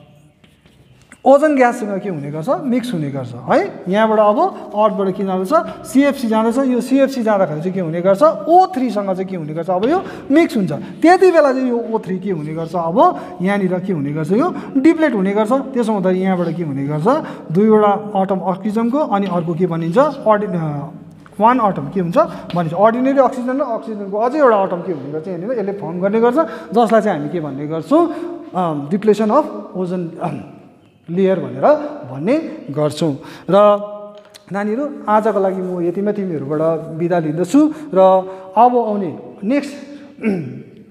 ओजन ग्याससँग के हुने गर्छ मिक्स हुने गर्छ है। यहाँबाट अब अर्थबाट के जाँदैछ CFC जाँदैछ यो CFC जाँदाखेरि चाहिँ के हुने गर्छ O3 सँग चाहिँ के हुने गर्छ अब यो मिक्स हुन्छ। त्यति बेला चाहिँ यो O3 के हुने गर्छ अब यहाँनिर के हुने गर्छ यो डिप्लेट हुने गर्छ। त्यसो हुँदा यहाँबाट के हुने गर्छ दुईवटा अटम अक्सिजनको अनि अर्को के भनिन्छ वान अटम के हुन्छ भनिन्छ अर्डिनेरी अक्सिजन र अक्सिजनको अझै एउटा अटम के हुने गर्छ यहाँनिर यसले फर्म गर्ने गर्छ जसलाई चाहिँ हामी के भन्ने गर्छौँ डिप्लेसन अफ ओजन लेयर भनेर भन्ने गर्छौँ। र नानीहरू आजको लागि म यतिमै तिमीहरूबाट बिदा लिँदछु र अब आउने नेक्स्ट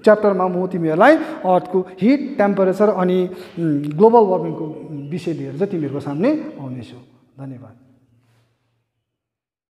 च्याप्टरमा म तिमीहरूलाई अर्थको हिट टेम्परेचर अनि ग्लोबल वार्मिङको विषय लिएर चाहिँ तिमीहरूको सामने आउनेछु। धन्यवाद।